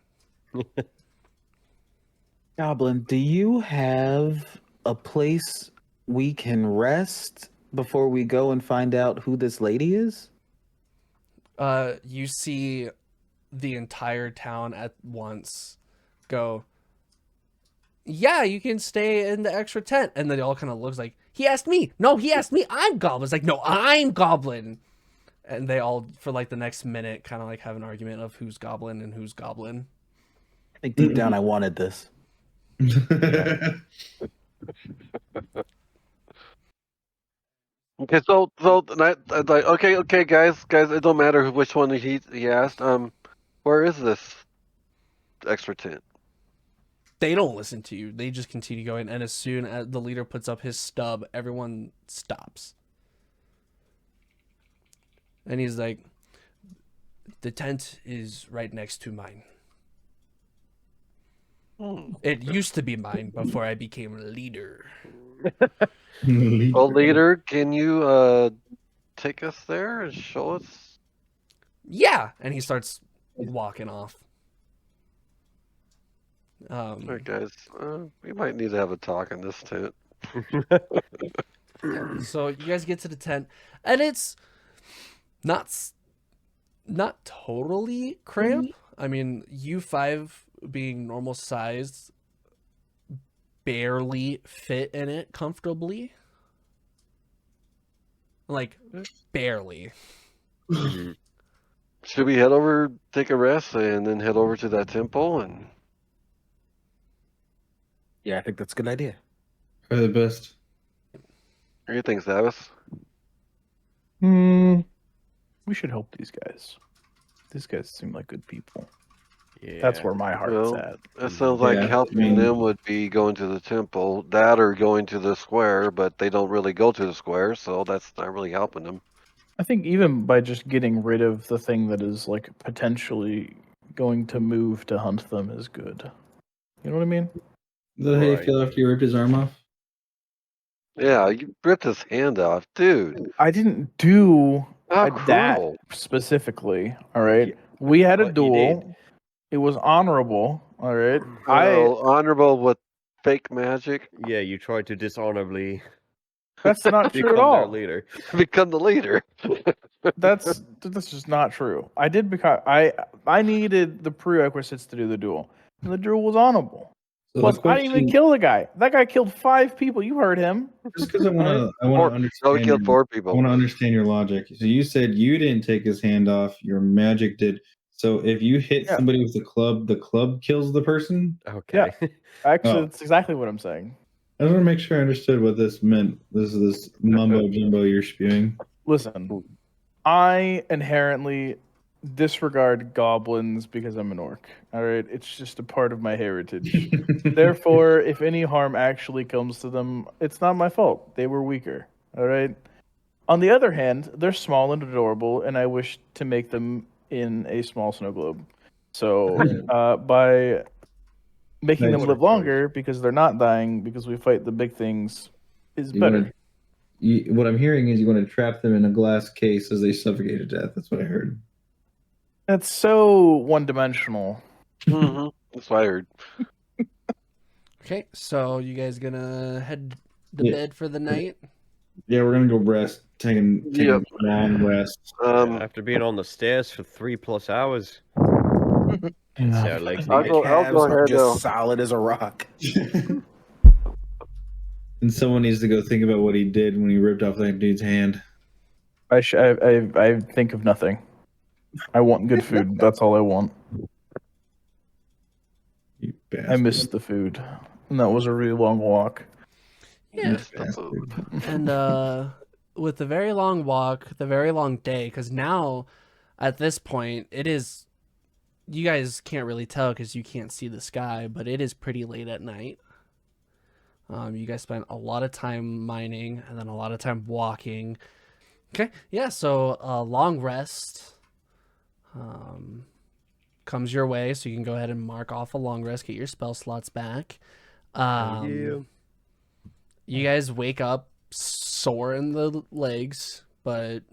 Goblin, do you have a place we can rest before we go and find out who this lady is? You see the entire town at once go, yeah, you can stay in the extra tent. And then it all kind of looks like, he asked me. No, he asked me. I'm Goblin. It's like, no, I'm Goblin. And they all, for like the next minute, kind of like have an argument of who's Goblin and who's Goblin. I think deep down I wanted this. Okay, so okay, guys, it don't matter which one he asked. Where is this extra tent? they don't listen to you. They just continue going. And as soon as the leader puts up his stub, everyone stops. And he's like, the tent is right next to mine. It used to be mine before I became a leader. Well, leader, can you take us there and show us? Yeah. And he starts walking off. All right, guys. We might need to have a talk in this tent. So you guys get to the tent, and it's not totally cramped. I mean, you five being normal sized barely fit in it comfortably. Like, barely. Should we head over, take a rest, and then head over to that temple? And Yeah, I think that's a good idea. Probably the best. what do you think, Sabas? We should help these guys. These guys seem like good people. Yeah. That's where my heart's Well, at. that sounds like Yeah, helping I mean- them would be going to the temple, that or going to the square, but they don't really go to the square, so that's not really helping them. I think even by just getting rid of the thing that is like potentially going to move to hunt them is good. You know what I mean? Is that how you Right. feel after you ripped his arm off? Yeah, you ripped his hand off, dude. I didn't do How that cruel. specifically. All right, Yeah, we had a but you duel. It was honorable. All right, Well, honorable with fake magic. Yeah, you tried to dishonorably that's not true become at their all. leader. Become the leader. That's just not true. I did because I needed the prerequisites to do the duel, and the duel was honorable. So Plus, the I didn't even question- kill the guy. That guy killed 5 people. You heard him. Just because I want to No, we understand. killed 4 I people. want to understand your logic. So you said you didn't take his hand off. Your magic did. So if you hit Yeah. somebody with the club kills the person. Okay. Actually, Oh. that's exactly what I'm saying. I just want to make sure I understood what this meant. This is this mumbo jumbo you're spewing. Listen, I inherently disregard goblins because I'm an orc. All right, it's just a part of my heritage. Therefore, if any harm actually comes to them, it's not my fault. They were weaker. All right. On the other hand, they're small and adorable, and I wish to make them in a small snow globe. So, by making Nice. them live longer because they're not dying because we fight the big things is You better. what I'm hearing is you want to trap them in a glass case as they suffocate to death. That's what I heard. That's so one-dimensional. Mm-hmm. That's what I heard. Okay, so you guys gonna head to Yeah. bed for the night? Yeah, we're gonna go rest. Taking Yep. a long rest. After being on the stairs for 3+ hours, Yeah. our legs I'll need go- a I'll Calves are ahead, just though. solid as a rock. And someone needs to go think about what he did when he ripped off that dude's hand. I think of nothing. I want good food. That's all I want. You I bastard. missed the food, and that was a really long walk. Yeah. Bastard. And with the very long walk, the very long day, because now at this point it is, you guys can't really tell because you can't see the sky, but it is pretty late at night. You guys spent a lot of time mining and then a lot of time walking. Okay, yeah, so a long rest comes your way, so you can go ahead and mark off a long rest, get your spell slots back. You guys wake up sore in the legs, but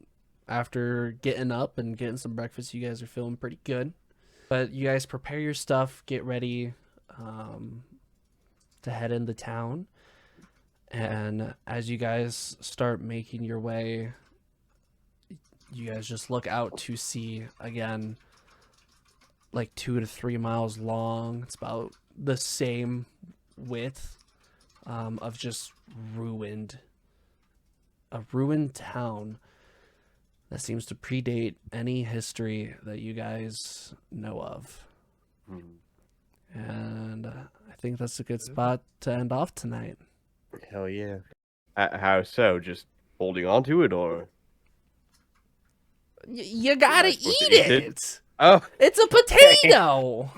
after getting up and getting some breakfast, you guys are feeling pretty good. But you guys prepare your stuff, get ready to head into town. And as you guys start making your way, you guys just look out to see, again, like 2 to 3 miles long. It's about the same width of just a ruined town that seems to predate any history that you guys know of. And I think that's a good spot to end off tonight. Hell yeah. How so? Just holding on to it, or? You gotta Am I supposed eat to eat it. it? Oh, It's a potato.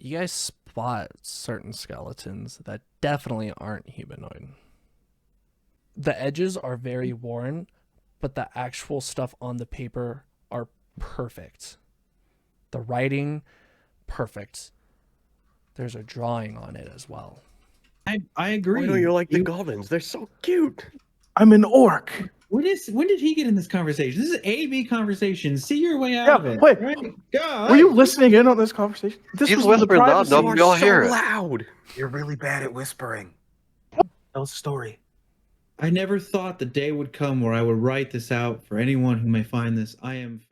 you guys spot certain skeletons that definitely aren't humanoid. The edges are very worn, but the actual stuff on the paper are perfect. The writing, perfect. There's a drawing on it as well. I agree. Why don't you like the goblins? They're so cute. I'm an orc. When did he get in this conversation? This is A-B conversation. See your way out Yeah, of it. wait. Right? God. Were you listening in on this conversation? This He's was in the whispering loud privacy. enough. We all hear it. loud. You're really bad at whispering. Tell us a story. I never thought the day would come where I would write this out for anyone who may find this. I am